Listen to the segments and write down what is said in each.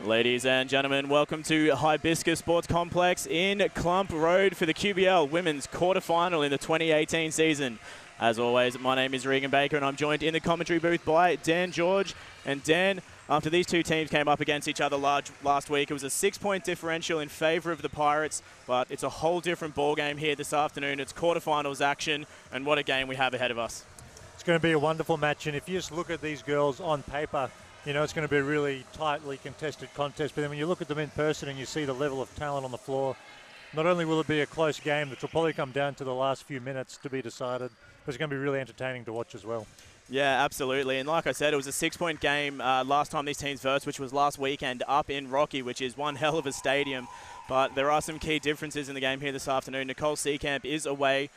Ladies and gentlemen, welcome to Hibiscus Sports Complex in Clump Road for the QBL Women's Quarterfinal in the 2018 season. As always, my name is Regan Baker and I'm joined in the commentary booth by Dan George. And Dan, after these two teams came up against each other last week, it was a 6-point differential in favour of the Pirates, but it's a whole different ball game here this afternoon. It's quarterfinals action, and what a game we have ahead of us. It's going to be a wonderful match, and if you just look at these girls on paper, you know, it's going to be a really tightly contested contest. But then when you look at them in person and you see the level of talent on the floor, not only will it be a close game, which will probably come down to the last few minutes to be decided, but it's going to be really entertaining to watch as well. Yeah, absolutely. And like I said, it was a 6-point game last time these teams versed, which was last weekend up in Rocky, which is one hell of a stadium. But there are some key differences in the game here this afternoon. Nicole Seacamp is away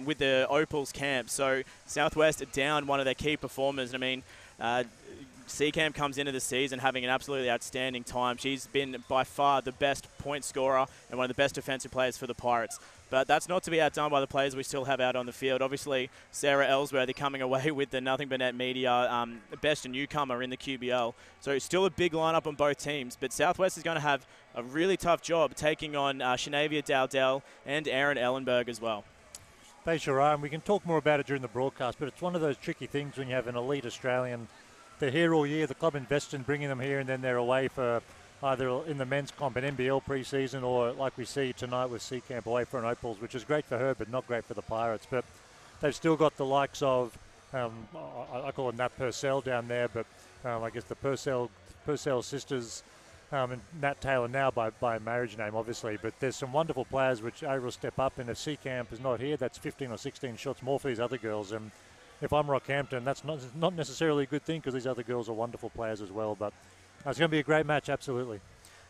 with the Opals camp. So Southwest down one of their key performers. I mean, Seacamp comes into the season having an absolutely outstanding time. She's been by far the best point scorer and one of the best defensive players for the Pirates. But that's not to be outdone by the players we still have out on the field. Obviously, Sarah Ellsworthy coming away with the Nothing But Net Media best newcomer in the QBL. So still a big lineup on both teams. But Southwest is going to have a really tough job taking on Shanavia Dowdell and Erin Ellenberg as well. They sure are, and we can talk more about it during the broadcast, but it's one of those tricky things when you have an elite Australian. They're here all year. The club invests in bringing them here, and then they're away for either in the men's comp and NBL pre-season, or like we see tonight with Seacamp away for an Opals, which is great for her, but not great for the Pirates. But they've still got the likes of, I call it Nat Purcell down there, but I guess the Purcell sisters, and Nat Taylor now by marriage name, obviously. But there's some wonderful players which are able to step up, and if Seacamp is not here, that's 15 or 16 shots more for these other girls. And if I'm Rockhampton, that's not necessarily a good thing, because these other girls are wonderful players as well. But it's going to be a great match, absolutely.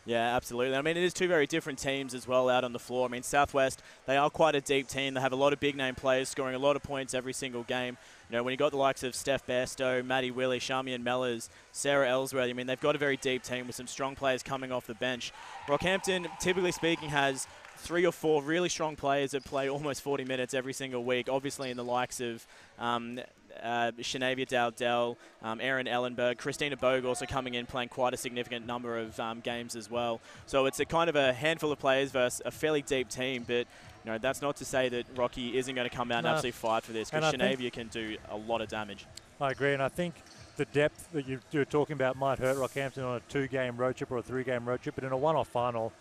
Yeah, absolutely. I mean, it is two very different teams as well out on the floor. I mean, Southwest, they are quite a deep team. They have a lot of big-name players scoring a lot of points every single game. You know, when you got the likes of Steph Bairstow, Maddie Willie, Charmian Mellors, Sarah Ellsworth, I mean, they've got a very deep team with some strong players coming off the bench. Rockhampton, typically speaking, has 3 or 4 really strong players that play almost 40 minutes every single week, obviously in the likes of Shanavia Dowdell, Erin Ellenberg, Christina Bogue also coming in playing quite a significant number of games as well. So it's a kind of a handful of players versus a fairly deep team, but you know, that's not to say that Rocky isn't going to come out and absolutely fight for this, because Shanavia can do a lot of damage. I agree, and I think the depth that you're talking about might hurt Rockhampton on a 2-game road trip or a 3-game road trip, but in a one-off final,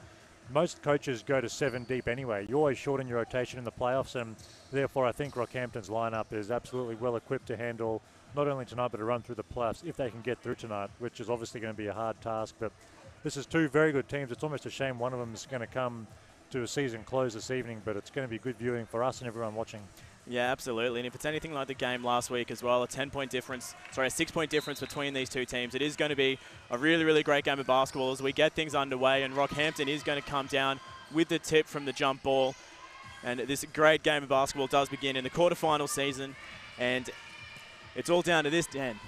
most coaches go to 7 deep anyway. You always shorten your rotation in the playoffs, and therefore I think Rockhampton's lineup is absolutely well equipped to handle not only tonight but to run through the playoffs if they can get through tonight, which is obviously going to be a hard task. But this is 2 very good teams. It's almost a shame one of them is going to come to a season close this evening, but it's going to be good viewing for us and everyone watching. Yeah, absolutely. And if it's anything like the game last week as well, a 6-point difference between these two teams, it is going to be a really, really great game of basketball as we get things underway, and Rockhampton is going to come down with the tip from the jump ball. And this great game of basketball does begin in the quarterfinal season, and it's all down to this, Dan.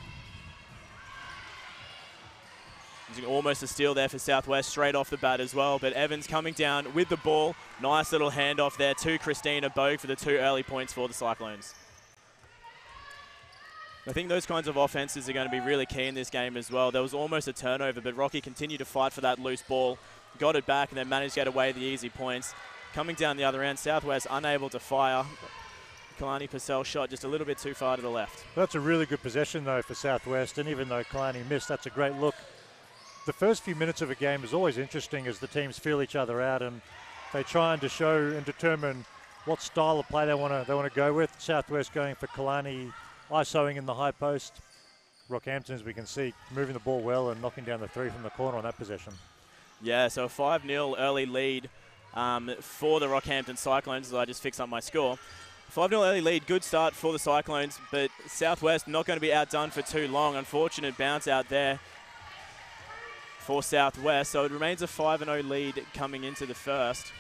Almost a steal there for Southwest straight off the bat as well, but Evans coming down with the ball. Nice little handoff there to Christina Bogue for the 2 early points for the Cyclones. I think those kinds of offenses are going to be really key in this game as well. There was almost a turnover, but Rocky continued to fight for that loose ball, got it back, and then managed to get away the easy points. Coming down the other end, Southwest unable to fire. Kalani Purcell shot just a little bit too far to the left. That's a really good possession, though, for Southwest, and even though Kalani missed, that's a great look. The first few minutes of a game is always interesting as the teams feel each other out and they try to show and determine what style of play they want to go with. Southwest going for Kalani ISOing in the high post. Rockhampton, as we can see, moving the ball well and knocking down the 3 from the corner on that possession. Yeah, so a 5-0 early lead for the Rockhampton Cyclones as I just fixed up my score. 5-0 early lead, good start for the Cyclones, but Southwest not going to be outdone for too long. Unfortunate bounce out there for Southwest. So it remains a 5-0 lead coming into the first.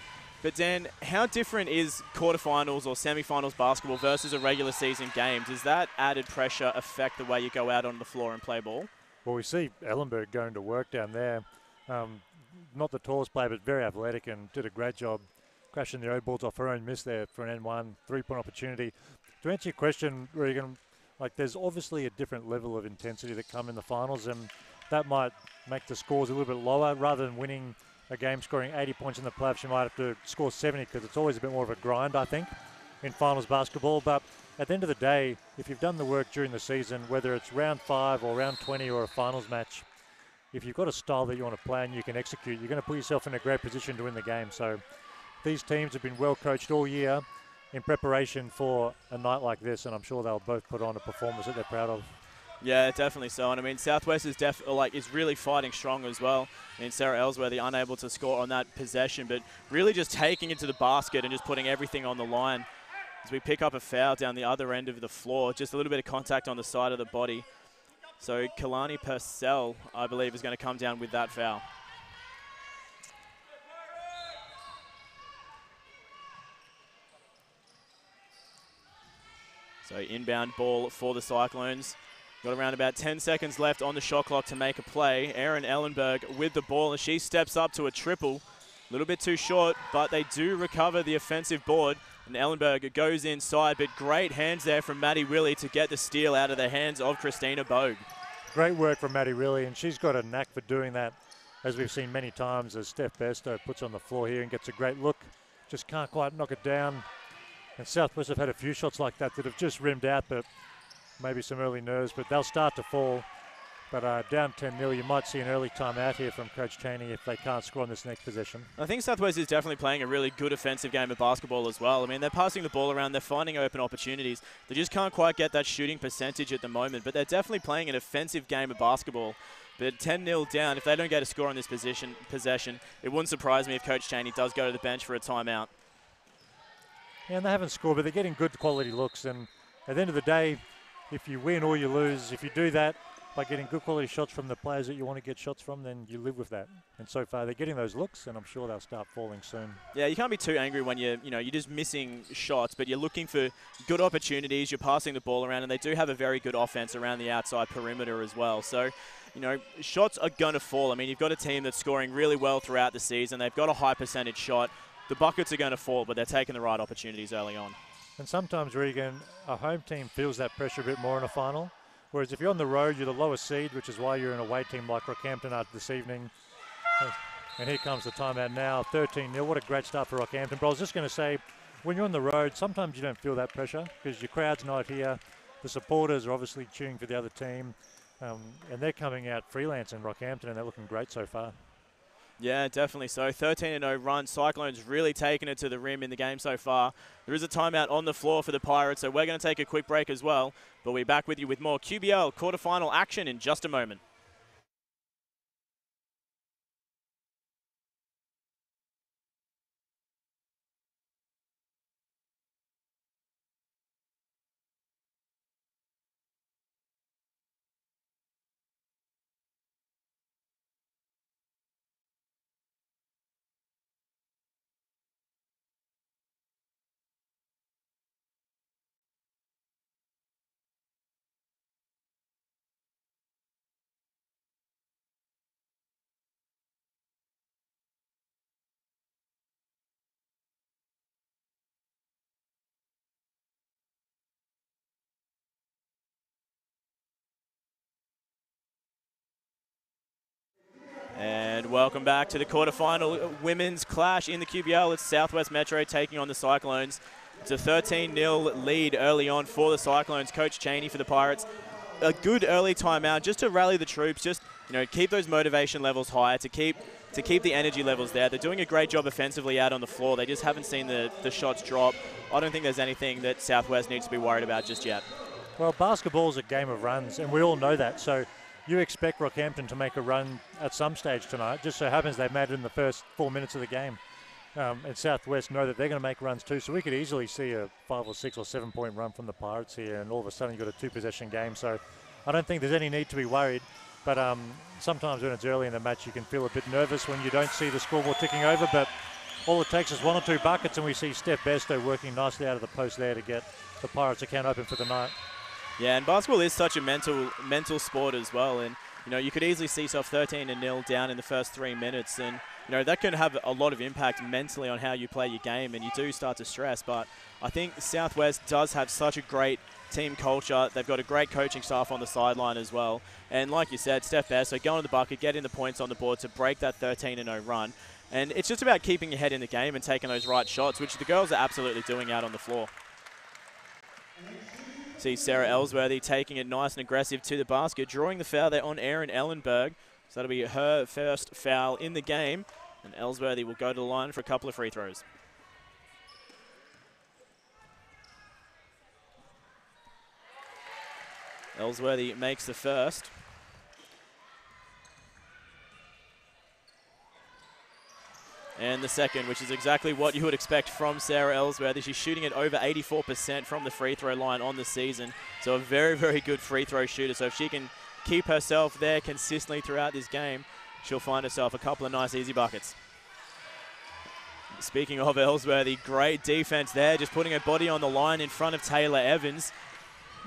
But Dan, how different is quarterfinals or semifinals basketball versus a regular season game? Does that added pressure affect the way you go out on the floor and play ball? Well, we see Ellenberg going to work down there. Not the tallest player, but very athletic and did a great job crashing the O-balls off her own miss there for an N1 3-point opportunity. To answer your question, Regan, like there's obviously a different level of intensity that come in the finals, and that might make the scores a little bit lower. Rather than winning a game scoring 80 points in the playoffs, you might have to score 70 because it's always a bit more of a grind, I think, in finals basketball. But at the end of the day, if you've done the work during the season, whether it's round 5 or round 20 or a finals match, if you've got a style that you want to play and you can execute, you're going to put yourself in a great position to win the game. So these teams have been well coached all year in preparation for a night like this, and I'm sure they'll both put on a performance that they're proud of. Yeah, definitely so. And I mean, Southwest is really fighting strong as well. I mean, Sarah Ellsworthy unable to score on that possession, but really just taking it to the basket and just putting everything on the line as we pick up a foul down the other end of the floor. Just a little bit of contact on the side of the body. So Kalani Purcell, I believe, is going to come down with that foul. So inbound ball for the Cyclones. Got around about 10 seconds left on the shot clock to make a play. Erin Ellenberg with the ball as she steps up to a triple. A little bit too short, but they do recover the offensive board. And Ellenberg goes inside, but great hands there from Maddie Willie to get the steal out of the hands of Christina Bogue. Great work from Maddie Willie, and she's got a knack for doing that, as we've seen many times as Steph Besto puts on the floor here and gets a great look. Just can't quite knock it down. And Southwest have had a few shots like that that have just rimmed out, but maybe some early nerves, but they'll start to fall. But down 10-0, you might see an early timeout here from Coach Cheney if they can't score on this next possession. I think Southwest is definitely playing a really good offensive game of basketball as well. I mean, they're passing the ball around, they're finding open opportunities. They just can't quite get that shooting percentage at the moment, but they're definitely playing an offensive game of basketball. But 10-0 down, if they don't get a score on this possession, it wouldn't surprise me if Coach Cheney does go to the bench for a timeout. Yeah, and they haven't scored, but they're getting good quality looks. And at the end of the day, if you win or you lose, if you do that by getting good quality shots from the players that you want to get shots from, then you live with that. And so far, they're getting those looks, and I'm sure they'll start falling soon. Yeah, you can't be too angry when you're just missing shots, but you're looking for good opportunities. You're passing the ball around, and they do have a very good offense around the outside perimeter as well. So, shots are going to fall. I mean, you've got a team that's scoring really well throughout the season. They've got a high percentage shot. The buckets are going to fall, but they're taking the right opportunities early on. And sometimes, Regan, a home team feels that pressure a bit more in a final. Whereas if you're on the road, you're the lowest seed, which is why you're an away team like Rockhampton are this evening. And here comes the timeout now, 13-0. What a great start for Rockhampton. But I was just going to say, when you're on the road, sometimes you don't feel that pressure because your crowd's not here. The supporters are obviously cheering for the other team. And they're coming out freelance in Rockhampton, and they're looking great so far. Yeah, definitely so. 13-0 run. Cyclones really taking it to the rim in the game so far. There is a timeout on the floor for the Pirates, so we're going to take a quick break as well. But we'll be back with you with more QBL quarterfinal action in just a moment. And welcome back to the quarterfinal women's clash in the QBL. It's Southwest Metro taking on the Cyclones. It's a 13-0 lead early on for the Cyclones. Coach Cheney for the Pirates. A good early timeout just to rally the troops, just keep those motivation levels high, to keep the energy levels there. They're doing a great job offensively out on the floor. They just haven't seen the shots drop. I don't think there's anything that Southwest needs to be worried about just yet. Well, basketball's a game of runs, and we all know that. So you expect Rockhampton to make a run at some stage tonight. Just so happens they've made it in the first 4 minutes of the game. And Southwest know that they're going to make runs too. So we could easily see a 5 or 6 or 7 point run from the Pirates here, and all of a sudden you've got a 2-possession game. So I don't think there's any need to be worried. But sometimes when it's early in the match, you can feel a bit nervous when you don't see the scoreboard ticking over. But all it takes is 1 or 2 buckets, and we see Steph Besto working nicely out of the post there to get the Pirates account open for the night. Yeah, and basketball is such a mental sport as well. And, you know, you could easily see yourself 13-0 down in the first 3 minutes. And, you know, that can have a lot of impact mentally on how you play your game, and you do start to stress. But I think Southwest does have such a great team culture. They've got a great coaching staff on the sideline as well. And like you said, Steph Besto going to the bucket, getting the points on the board to break that 13-0 run. And it's just about keeping your head in the game and taking those right shots, which the girls are absolutely doing out on the floor. See Sarah Ellsworthy taking it nice and aggressive to the basket, drawing the foul there on Erin Ellenberg. So that'll be her first foul in the game, and Ellsworthy will go to the line for a couple of free throws. Ellsworthy makes the first. And the second, which is exactly what you would expect from Sarah Ellsworthy. She's shooting at over 84% from the free throw line on the season. So a very, very good free throw shooter. So if she can keep herself there consistently throughout this game, she'll find herself a couple of nice easy buckets. Speaking of Ellsworthy, great defense there, just putting her body on the line in front of Taylor Evans.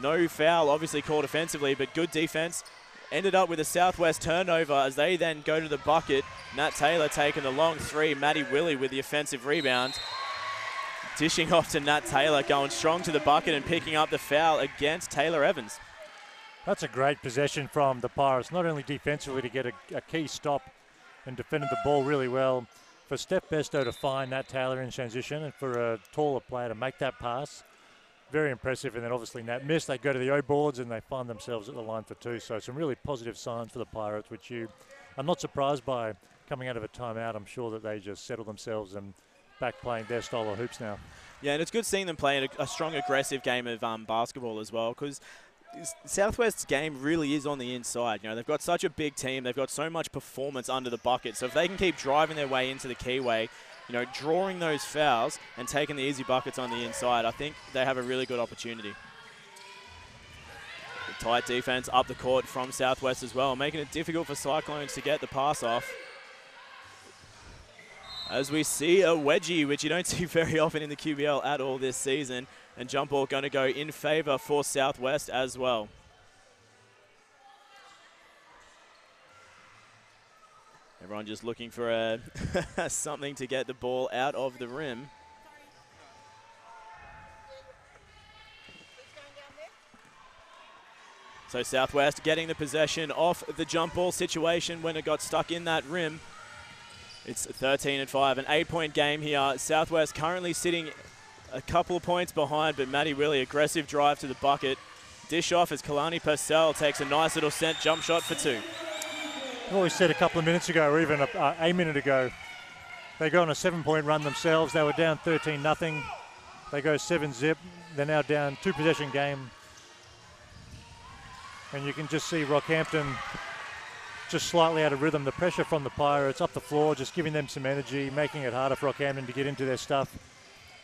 No foul obviously called offensively, but good defense. Ended up with a Southwest turnover as they then go to the bucket. Nat Taylor taking the long three. Maddie Willie with the offensive rebound. Dishing off to Nat Taylor, going strong to the bucket and picking up the foul against Taylor Evans. That's a great possession from the Pirates, not only defensively to get a key stop and defended the ball really well. For Steph Besto to find Nat Taylor in transition and for a taller player to make that pass. Very impressive, and then obviously Nat missed. They go to the O boards and they find themselves at the line for 2. So some really positive signs for the Pirates, which you are not surprised by coming out of a timeout. I'm sure that they just settle themselves and back playing their style of hoops now. Yeah, and it's good seeing them playing a strong, aggressive game of basketball as well, because Southwest's game really is on the inside. You know, they've got such a big team. They've got so much performance under the bucket. So if they can keep driving their way into the keyway, you know, drawing those fouls and taking the easy buckets on the inside, I think they have a really good opportunity. The tight defense up the court from Southwest as well, making it difficult for Cyclones to get the pass off. As we see a wedgie, which you don't see very often in the QBL at all this season, and jump ball going to go in favor for Southwest as well. Everyone just looking for something to get the ball out of the rim. So Southwest getting the possession off the jump ball situation when it got stuck in that rim. It's 13-5, an 8-point game here. Southwest currently sitting a couple of points behind, but Maddie Willie, aggressive drive to the bucket. Dish off as Kalani Purcell takes a nice little sent jump shot for 2. What we said a couple of minutes ago, or even a minute ago, they go on a 7-point run themselves. They were down 13-0. They go 7-zip. They're now down 2-possession game. And you can just see Rockhampton just slightly out of rhythm. The pressure from the Pirates up the floor, just giving them some energy, making it harder for Rockhampton to get into their stuff.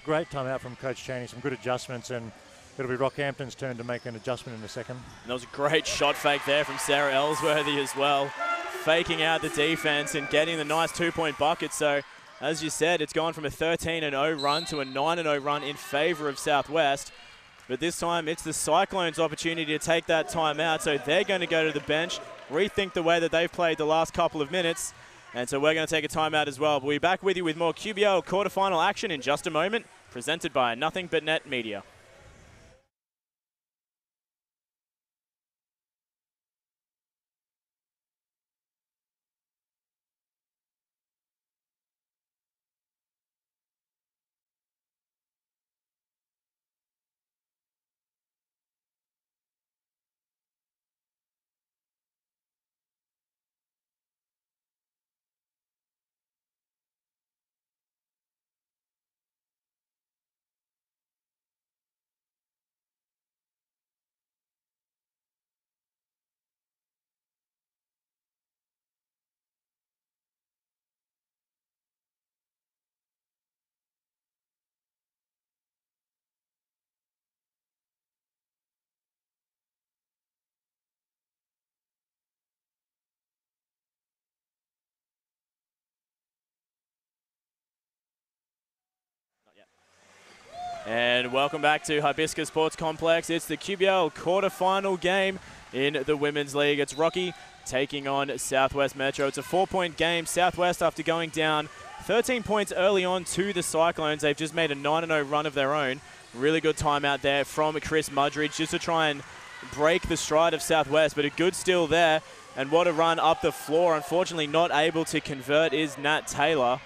Great timeout from Coach Chaney, some good adjustments, and it'll be Rockhampton's turn to make an adjustment in a second. And that was a great shot fake there from Sarah Ellsworthy as well. Faking out the defense and getting the nice 2-point bucket. So, as you said, it's gone from a 13-0 run to a 9-0 run in favor of Southwest. But this time, it's the Cyclones' opportunity to take that timeout. So they're going to go to the bench, rethink the way that they've played the last couple of minutes. And so we're going to take a timeout as well. We'll be back with you with more QBL quarterfinal action in just a moment, presented by Nothing But Net Media. And welcome back to Hibiscus Sports Complex. It's the QBL quarterfinal game in the Women's League. It's Rocky taking on Southwest Metro. It's a 4-point game. Southwest, after going down 13 points early on to the Cyclones, they've just made a 9-0 run of their own. Really good timeout there from Chris Mudridge just to try and break the stride of Southwest, but a good steal there. And what a run up the floor. Unfortunately, not able to convert is Nat Taylor.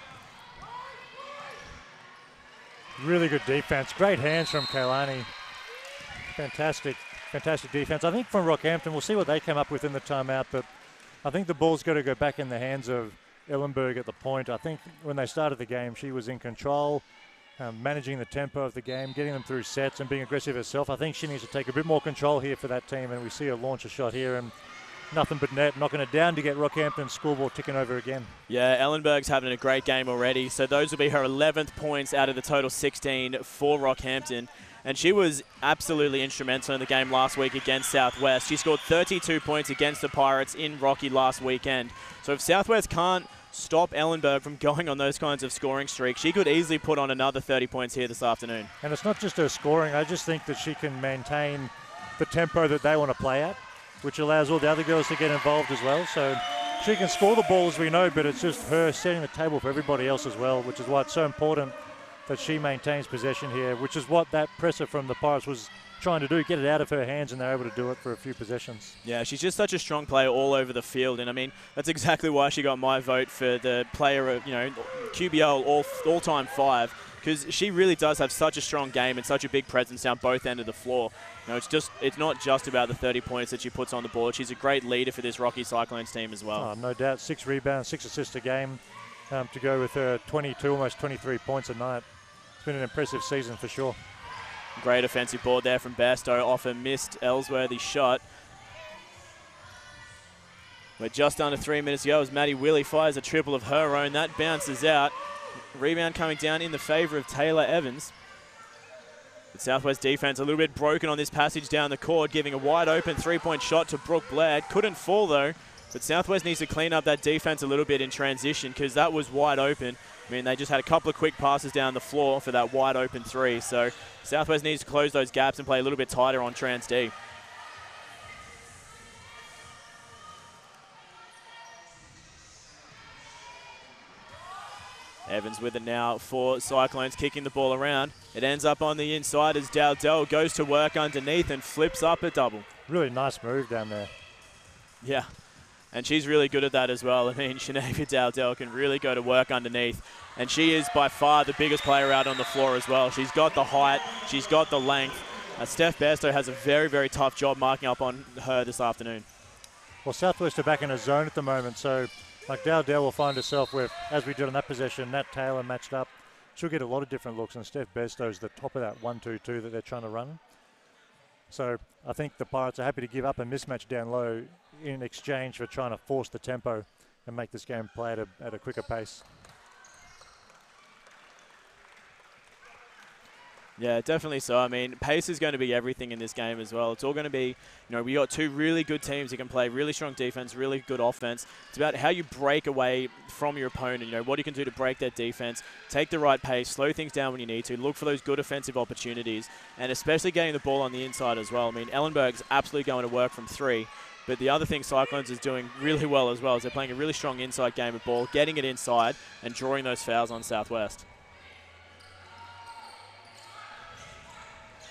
Really good defense. Great hands from Kailani. Fantastic defense. I think from Rockhampton, we'll see what they come up with in the timeout, but I think the ball's got to go back in the hands of Ellenberg at the point. I think when they started the game, she was in control, managing the tempo of the game, getting them through sets and being aggressive herself. I think she needs to take a bit more control here for that team, and we see her launch a shot here and nothing but net, knocking it down to get Rockhampton's scoreboard ticking over again. Yeah, Ellenberg's having a great game already. So those will be her 11th points out of the total 16 for Rockhampton. And she was absolutely instrumental in the game last week against Southwest. She scored 32 points against the Pirates in Rocky last weekend. So if Southwest can't stop Ellenberg from going on those kinds of scoring streaks, she could easily put on another 30 points here this afternoon. And it's not just her scoring. I just think that she can maintain the tempo that they want to play at, which allows all the other girls to get involved as well. So she can score the ball, as we know, but it's just her setting the table for everybody else as well, which is why it's so important that she maintains possession here, which is what that presser from the Pirates was trying to do, get it out of her hands, and they're able to do it for a few possessions. Yeah, she's just such a strong player all over the field, and I mean, that's exactly why she got my vote for the player of, QBL all-time 5, because she really does have such a strong game and such a big presence down both ends of the floor. It's not just about the 30 points that she puts on the board. She's a great leader for this Rocky Cyclones team as well. Oh, no doubt. 6 rebounds, 6 assists a game to go with her 22, almost 23 points a night. It's been an impressive season for sure. Great offensive board there from Bairstow off a missed Ellsworthy shot. We're just under 3 minutes to go as Maddie Willie fires a triple of her own. That bounces out. Rebound coming down in the favour of Taylor Evans. The Southwest defense a little bit broken on this passage down the court, giving a wide open 3-point shot to Brooke Blair. Couldn't fall though, but Southwest needs to clean up that defense a little bit in transition because that was wide open. I mean, they just had a couple of quick passes down the floor for that wide open 3. So Southwest needs to close those gaps and play a little bit tighter on Trans D. Evans with it now for Cyclones, kicking the ball around. It ends up on the inside as Dowdell goes to work underneath and flips up a double. Really nice move down there. Yeah, and she's really good at that as well. I mean, Shanavia Dowdell can really go to work underneath, and she is by far the biggest player out on the floor as well. She's got the height, she's got the length. Steph Bairstow has a very, very tough job marking up on her this afternoon. Well, Southwest are back in a zone at the moment, so like Dowdell will find herself with, as we did on that possession, Nat Taylor matched up. She'll get a lot of different looks, and Steph Bairstow's the top of that 1-2-2 that they're trying to run. So I think the Pirates are happy to give up a mismatch down low in exchange for trying to force the tempo and make this game play at a quicker pace. Yeah, definitely so. I mean, pace is going to be everything in this game as well. It's all going to be, we got two really good teams that can play really strong defense, really good offense. It's about how you break away from your opponent, what you can do to break their defense, take the right pace, slow things down when you need to, look for those good offensive opportunities, and especially getting the ball on the inside as well. I mean, Ellenberg's absolutely going to work from 3. But the other thing Cyclones is doing really well as well is they're playing a really strong inside game of ball, getting it inside and drawing those fouls on Southwest.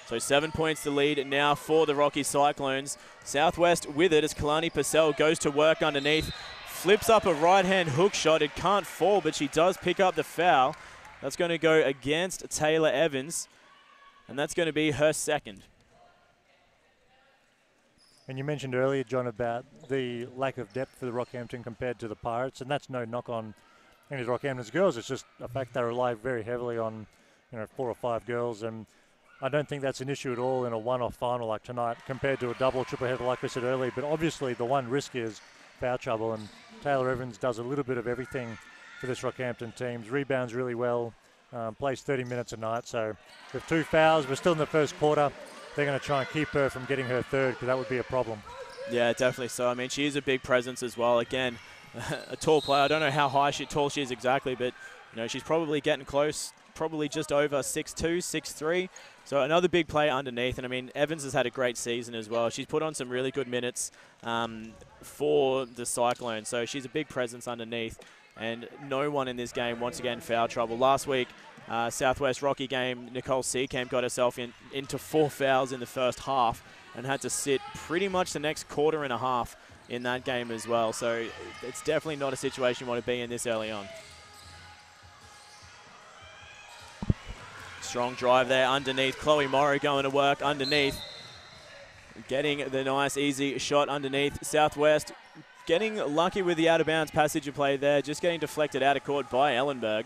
So 7 points to lead now for the Rocky Cyclones. Southwest with it as Kalani Purcell goes to work underneath. Flips up a right-hand hook shot. It can't fall, but she does pick up the foul. That's going to go against Taylor Evans, and that's going to be her second. And you mentioned earlier, John, about the lack of depth for the Rockhampton compared to the Pirates, and that's no knock on any of the Rockhampton's girls. It's just a fact they rely very heavily on 4 or 5 girls, and I don't think that's an issue at all in a one-off final like tonight compared to a double or triple header like we said earlier. But obviously the one risk is foul trouble, and Taylor Evans does a little bit of everything for this Rockhampton team. Rebounds really well, plays 30 minutes a night. So with 2 fouls, we're still in the first quarter. They're going to try and keep her from getting her third because that would be a problem. Yeah, definitely so. I mean, she is a big presence as well. Again, a tall player. I don't know how tall she is exactly, but You know, she's probably getting close, probably just over 6'2", 6'3". So another big play underneath. And, I mean, Evans has had a great season as well. She's put on some really good minutes for the Cyclones. So she's a big presence underneath. And no one in this game wants to get in foul trouble. Last week, Southwest Rocky game, Nicole Seacamp got herself into 4 fouls in the first half and had to sit pretty much the next quarter and a half in that game as well. So it's definitely not a situation you want to be in this early on. Strong drive there underneath. Chloe Morrow going to work underneath. Getting the nice, easy shot underneath. Southwest getting lucky with the out-of-bounds passage of play there. Just getting deflected out of court by Ellenberg.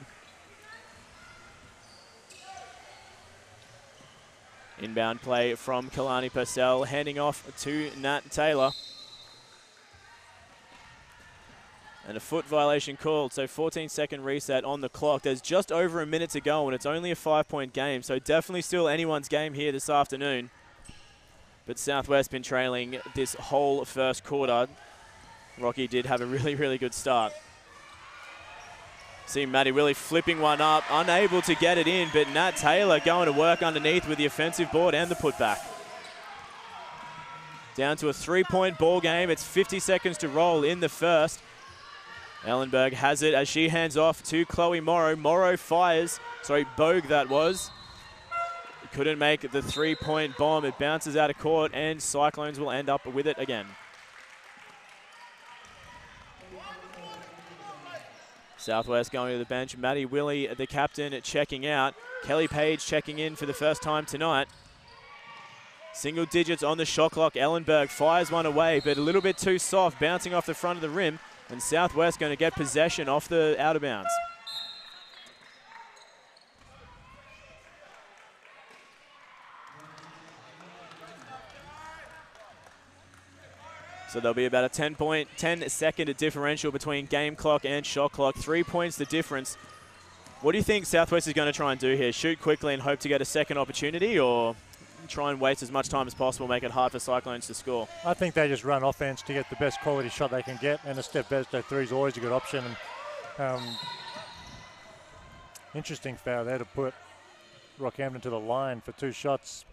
Inbound play from Kalani Purcell. Handing off to Nat Taylor. And a foot violation called, so 14-second reset on the clock. There's just over a minute to go, and it's only a 5-point game, so definitely still anyone's game here this afternoon. But Southwest been trailing this whole first quarter. Rocky did have a really, really good start. See Maddie Willie flipping one up, unable to get it in, but Nat Taylor going to work underneath with the offensive board and the putback. Down to a 3-point ball game. It's 50 seconds to roll in the first. Ellenberg has it as she hands off to Chloe Morrow. Morrow fires. Sorry, Bogue that was. Couldn't make the 3-point bomb. It bounces out of court, and Cyclones will end up with it again. Southwest going to the bench. Maddie Willie, the captain, checking out. Kelly Page checking in for the first time tonight. Single digits on the shot clock. Ellenberg fires one away, but a little bit too soft, bouncing off the front of the rim. And Southwest going to get possession off the out of bounds. So there'll be about a 10-second differential between game clock and shot clock. 3 points the difference. What do you think Southwest is going to try and do here? Shoot quickly and hope to get a second opportunity, or try and waste as much time as possible, make it hard for Cyclones to score? I think they just run offense to get the best quality shot they can get, and a step besto three is always a good option. And, interesting foul there to put Rockhampton to the line for 2 shots.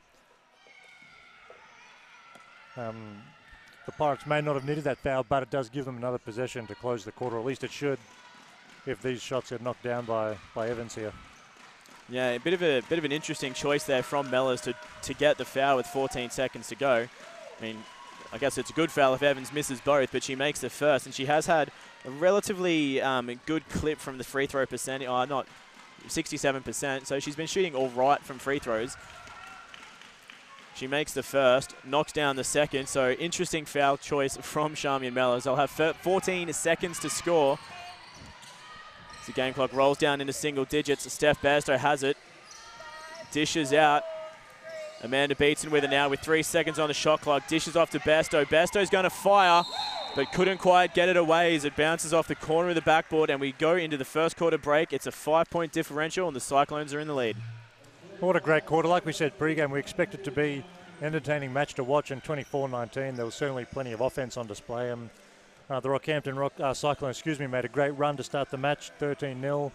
The Pirates may not have needed that foul, but it does give them another possession to close the quarter. At least it should, if these shots get knocked down by Evans here. Yeah, a bit of an interesting choice there from Mellors to get the foul with 14 seconds to go. I mean, I guess it's a good foul if Evans misses both, but she makes the first, and she has had a relatively good clip from the free throw percentage. Oh, not 67%, so she's been shooting all right from free throws. She makes the first, knocks down the second, so interesting foul choice from Charmian Mellors. They'll have 14 seconds to score. As the game clock rolls down into single digits, Steph Bairstow has it. Dishes out. Amanda Beatson with it now with 3 seconds on the shot clock. Dishes off to Bairstow. Bairstow's going to fire, but couldn't quite get it away as it bounces off the corner of the backboard, and we go into the first quarter break. It's a 5-point differential, and the Cyclones are in the lead. What a great quarter. Like we said pre-game, we expect it to be an entertaining match to watch. In 24-19, there was certainly plenty of offense on display. The Rockhampton Cyclones, made a great run to start the match, 13-0.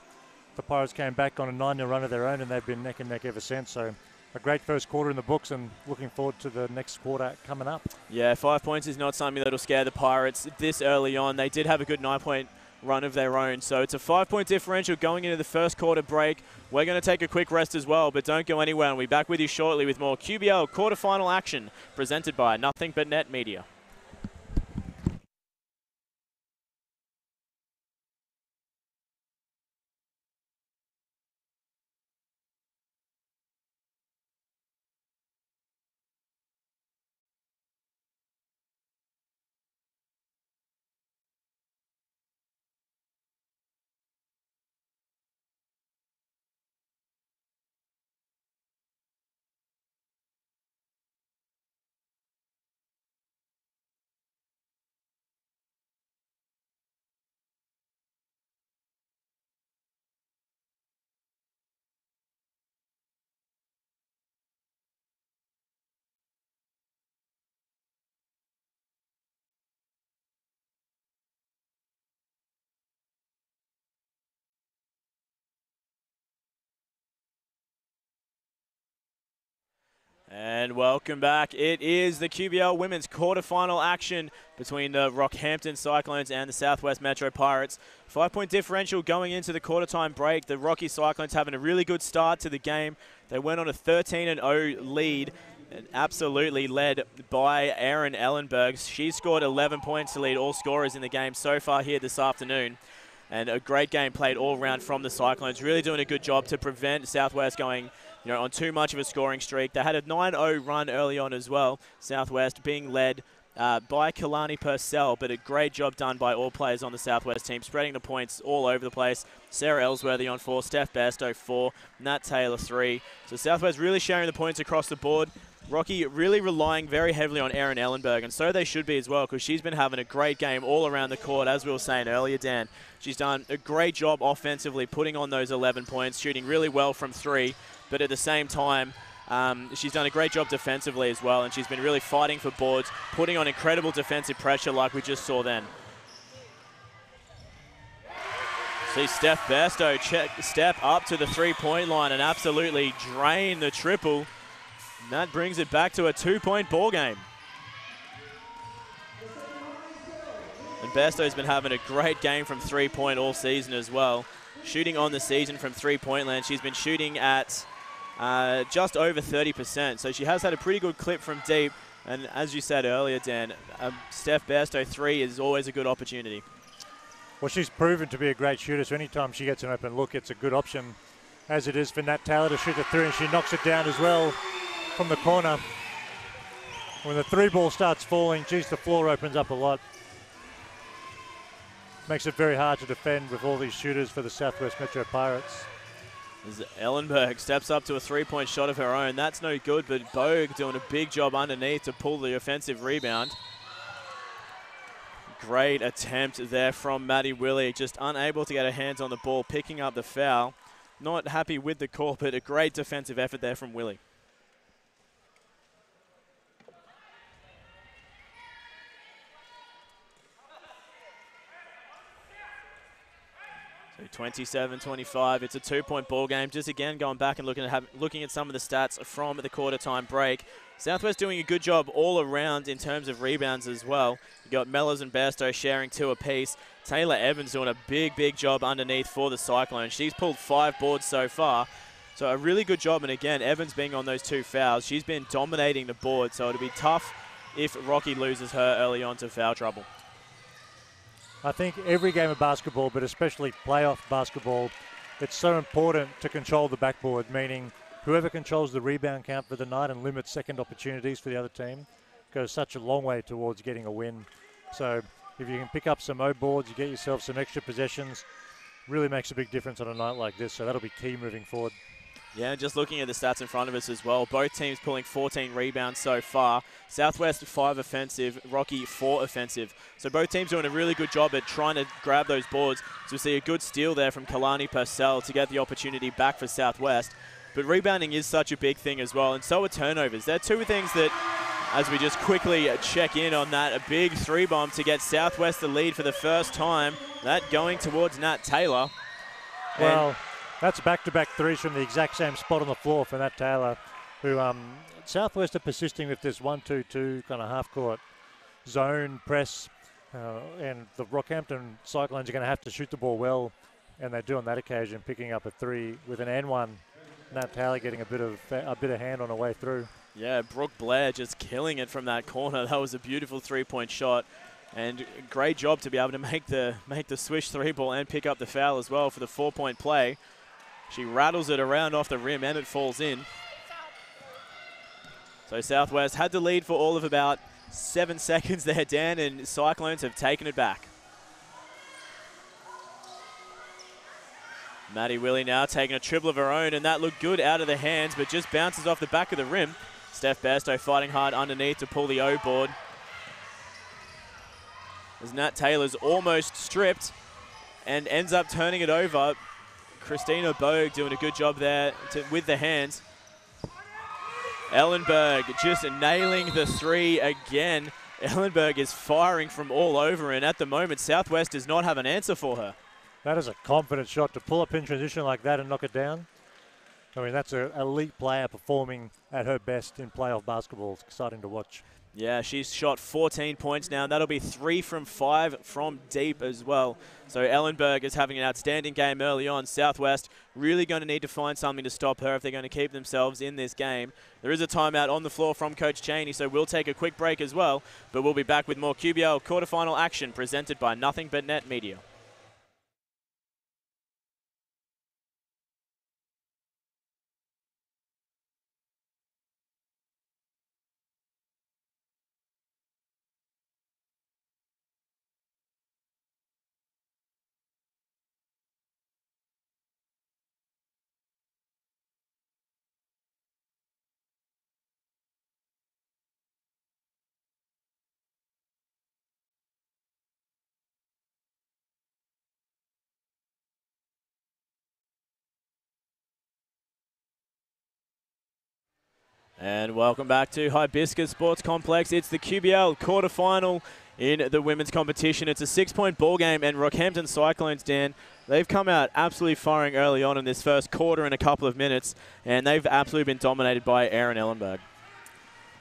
The Pirates came back on a 9-0 run of their own, and they've been neck and neck ever since. So a great first quarter in the books, and looking forward to the next quarter coming up. Yeah, 5 points is not something that'll scare the Pirates this early on. They did have a good 9-point run of their own. So it's a 5-point differential going into the first quarter break. We're going to take a quick rest as well, but don't go anywhere, and we'll be back with you shortly with more QBL quarterfinal action presented by Nothing But Net Media. And welcome back. It is the QBL Women's quarterfinal action between the Rockhampton Cyclones and the Southwest Metro Pirates. 5-point differential going into the quarter-time break. The Rocky Cyclones having a really good start to the game. They went on a 13-0 lead, and absolutely led by Erin Ellenberg. She scored 11 points to lead all scorers in the game so far here this afternoon. And a great game played all round from the Cyclones, really doing a good job to prevent Southwest going on too much of a scoring streak. They had a 9-0 run early on as well, Southwest being led by Kalani Purcell, but a great job done by all players on the Southwest team, spreading the points all over the place. Sarah Ellsworthy on 4, Steph Bairstow 4, Nat Taylor 3. So Southwest really sharing the points across the board. Rocky really relying very heavily on Erin Ellenberg, and so they should be as well, because she's been having a great game all around the court, as we were saying earlier, Dan. She's done a great job offensively, putting on those 11 points, shooting really well from 3, but at the same time, she's done a great job defensively as well, and she's been really fighting for boards, putting on incredible defensive pressure like we just saw then. See Steph Bairstow step up to the three-point line and absolutely drain the triple. And that brings it back to a 2-point ball game. And Bairstow's been having a great game from three-point all season as well. Shooting on the season from three-point land, she's been shooting at just over 30%. So she has had a pretty good clip from deep. And as you said earlier, Dan, Steph Bairstow 3 is always a good opportunity. Well, she's proven to be a great shooter, so anytime she gets an open look, it's a good option, as it is for Nat Taylor to shoot the 3, and she knocks it down as well from the corner. When the 3-ball starts falling, geez, the floor opens up a lot. Makes it very hard to defend with all these shooters for the Southwest Metro Pirates. As Ellenberg steps up to a 3-point shot of her own. That's no good, but Bogue doing a big job underneath to pull the offensive rebound. Great attempt there from Maddie Willie, just unable to get her hands on the ball, picking up the foul. Not happy with the call, but a great defensive effort there from Willie. So 27-25, it's a 2-point ball game. Just again going back and looking at some of the stats from the quarter-time break. Southwest doing a good job all around in terms of rebounds as well. You got Mellors and Bairstow sharing 2 apiece. Taylor Evans doing a big job underneath for the Cyclones. She's pulled 5 boards so far. So a really good job, and again, Evans being on those 2 fouls. She's been dominating the board, so it'll be tough if Rocky loses her early on to foul trouble. I think every game of basketball, but especially playoff basketball, it's so important to control the backboard, meaning whoever controls the rebound count for the night and limits second opportunities for the other team goes such a long way towards getting a win. So if you can pick up some O boards, you get yourself some extra possessions, really makes a big difference on a night like this. So that'll be key moving forward. Yeah, just looking at the stats in front of us as well, both teams pulling 14 rebounds so far. Southwest 5 offensive, Rocky 4 offensive. So both teams doing a really good job at trying to grab those boards. So we see a good steal there from Kalani Purcell to get the opportunity back for Southwest. But rebounding is such a big thing as well, and so are turnovers. They're 2 things that, as we just quickly check in on that, a big 3-bomb to get Southwest the lead for the first time. That going towards Nat Taylor. Well, that's back-to-back 3s from the exact same spot on the floor for Nat Taylor, who Southwest are persisting with this 1-2-2 kind of half-court zone press, and the Rockhampton Cyclones are going to have to shoot the ball well, and they do on that occasion, picking up a 3 with an N1. Nat Taylor getting a bit of hand on her way through. Yeah, Brooke Blair just killing it from that corner. That was a beautiful 3-point shot. And great job to be able to make the swish 3-ball and pick up the foul as well for the 4-point play. She rattles it around off the rim and it falls in. So Southwest had the lead for all of about 7 seconds there, Dan, and Cyclones have taken it back. Maddie Willie now taking a triple of her own, and that looked good out of the hands, but just bounces off the back of the rim. Steph Bairstow fighting hard underneath to pull the O board. As Nat Taylor's almost stripped and ends up turning it over. Christina Bogue doing a good job there with the hands. Ellenberg just nailing the 3 again. Ellenberg is firing from all over, and at the moment, Southwest does not have an answer for her. That is a confident shot to pull up in transition like that and knock it down. I mean, that's an elite player performing at her best in playoff basketball. It's exciting to watch. Yeah, she's shot 14 points now. That'll be 3 from 5 from deep as well. So Ellenberg is having an outstanding game early on. Southwest really going to need to find something to stop her if they're going to keep themselves in this game. There is a timeout on the floor from Coach Cheney, so we'll take a quick break as well. But we'll be back with more QBL quarterfinal action presented by Nothing But Net Media. And welcome back to Hibiscus Sports Complex. It's the QBL quarterfinal in the women's competition. It's a 6-point ball game, and Rockhampton Cyclones, Dan, they've come out absolutely firing early on in this first quarter in a couple of minutes, and they've absolutely been dominated by Erin Ellenberg.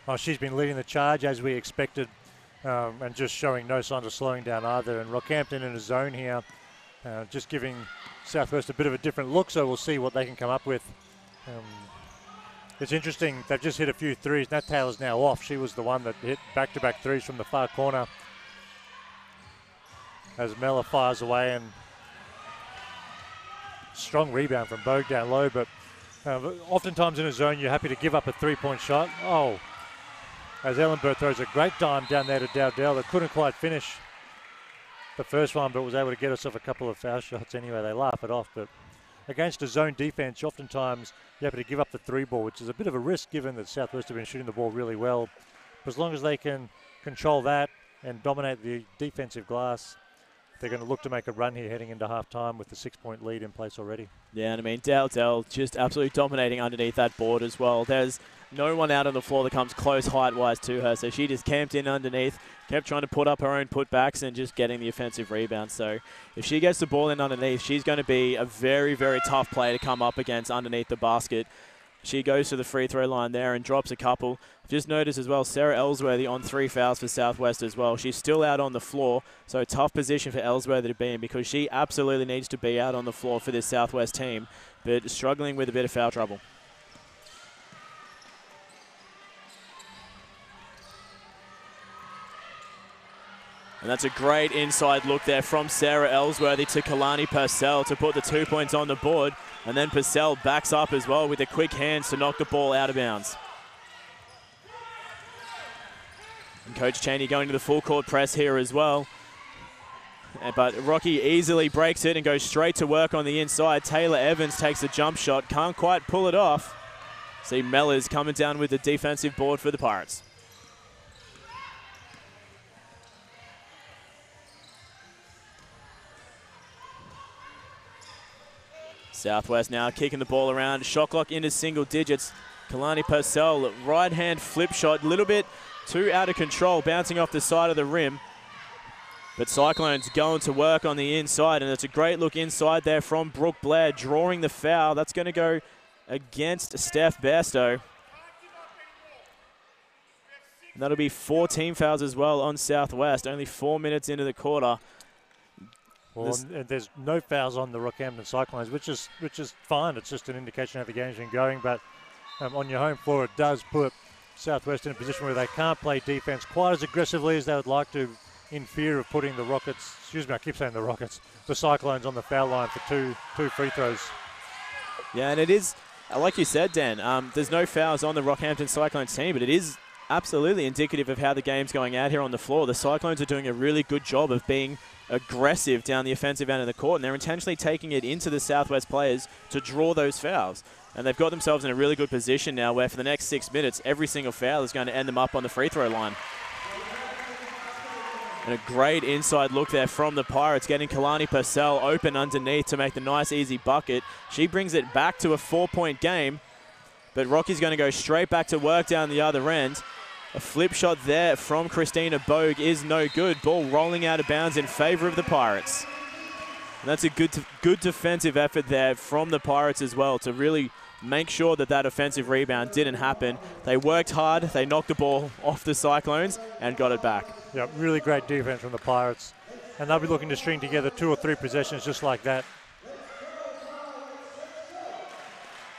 Oh, she's been leading the charge as we expected, and just showing no signs of slowing down either. And Rockhampton in a zone here, just giving Southwest a bit of a different look, so we'll see what they can come up with. It's interesting, they've just hit a few threes. Nat Taylor's now off. She was the one that hit back-to-back threes from the far corner as Mella fires away, and strong rebound from Bogue down low, but oftentimes in a zone you're happy to give up a three-point shot. Oh, as Ellenberg throws a great dime down there to Dowdell that couldn't quite finish the first one, but was able to get herself a couple of foul shots anyway. They laugh it off, but against a zone defense, oftentimes you have to give up the three ball, which is a bit of a risk given that Southwest have been shooting the ball really well. But as long as they can control that and dominate the defensive glass, they're going to look to make a run here heading into halftime with the 6-point lead in place already. Yeah, and I mean, Dowdell just absolutely dominating underneath that board as well. There's no one out on the floor that comes close height-wise to her, so she just camped in underneath, kept trying to put up her own putbacks and just getting the offensive rebound. So if she gets the ball in underneath, she's going to be a very, very tough player to come up against underneath the basket. She goes to the free throw line there and drops a couple. Just noticed as well, Sarah Ellsworthy on 3 fouls for Southwest as well. She's still out on the floor, so a tough position for Ellsworthy to be in because she absolutely needs to be out on the floor for this Southwest team, but struggling with a bit of foul trouble. And that's a great inside look there from Sarah Ellsworthy to Kalani Purcell to put the 2 points on the board. And then Purcell backs up as well with the quick hands to knock the ball out of bounds. And Coach Cheney going to the full court press here as well. But Rocky easily breaks it and goes straight to work on the inside. Taylor Evans takes a jump shot, can't quite pull it off. See Mellors coming down with the defensive board for the Pirates. Southwest now kicking the ball around. Shot clock into single digits. Kalani Purcell, right hand flip shot, a little bit too out of control, bouncing off the side of the rim. But Cyclones going to work on the inside, and it's a great look inside there from Brooke Blair, drawing the foul. That's going to go against Steph Bairstow. And that'll be 4 team fouls as well on Southwest, only 4 minutes into the quarter. Well, there's no fouls on the Rockhampton Cyclones, which is fine. It's just an indication how the game's been going. But on your home floor, it does put Southwest in a position where they can't play defense quite as aggressively as they would like to, in fear of putting the Rockets, excuse me, I keep saying the Rockets, the Cyclones on the foul line for two free throws. Yeah, and it is, like you said, Dan, there's no fouls on the Rockhampton Cyclones team, but it is absolutely indicative of how the game's going out here on the floor. The Cyclones are doing a really good job of being aggressive down the offensive end of the court, and they're intentionally taking it into the Southwest players to draw those fouls. And they've got themselves in a really good position now where for the next 6 minutes, every single foul is going to end them up on the free throw line. And a great inside look there from the Pirates, getting Kalani Purcell open underneath to make the nice, easy bucket. She brings it back to a 4-point game, but Rocky's going to go straight back to work down the other end. A flip shot there from Christina Bogue is no good. Ball rolling out of bounds in favor of the Pirates. And that's a good defensive effort there from the Pirates as well to really make sure that that offensive rebound didn't happen. They worked hard, they knocked the ball off the Cyclones and got it back. Yeah, really great defense from the Pirates. And they'll be looking to string together 2 or 3 possessions just like that.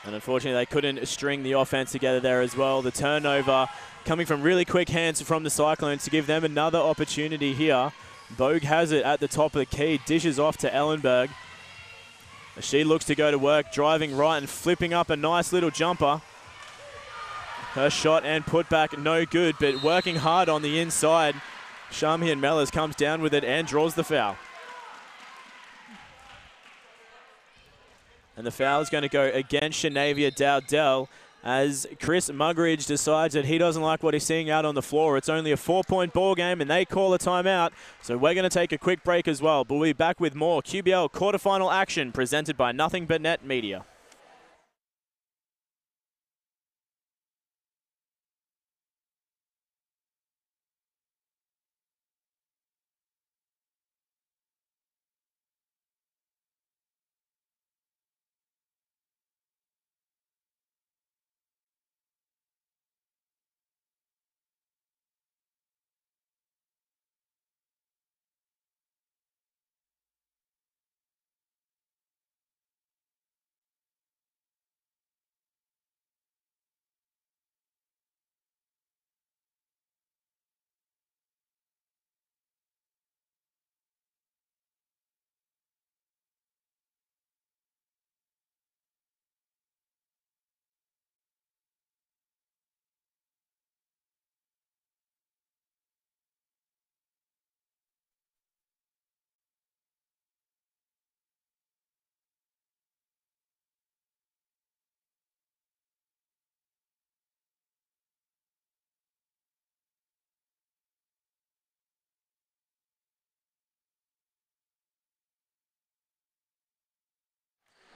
And unfortunately, they couldn't string the offense together there as well. The turnover coming from really quick hands from the Cyclones to give them another opportunity here. Bogue has it at the top of the key, dishes off to Ellenberg. She looks to go to work, driving right and flipping up a nice little jumper. Her shot and putback no good, but working hard on the inside. Charmian Mellors comes down with it and draws the foul. And the foul is going to go against Shanavia Dowdell as Chris Muggeridge decides that he doesn't like what he's seeing out on the floor. It's only a 4-point ball game and they call a timeout. So we're going to take a quick break as well. But we'll be back with more QBL quarterfinal action presented by Nothing But Net Media.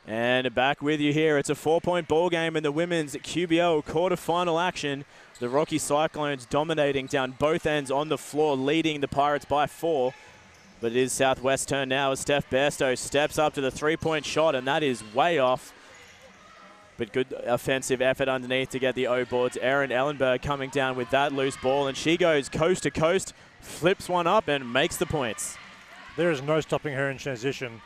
And back with you here. It's a 4-point ball game in the women's QBL quarterfinal action. The Rocky Cyclones dominating down both ends on the floor, leading the Pirates by 4. But it is Southwest's turn now as Steph Bairstow steps up to the 3-point shot, and that is way off. But good offensive effort underneath to get the O-boards. Erin Ellenberg coming down with that loose ball, and she goes coast to coast, flips one up, and makes the points. There is no stopping her in transition.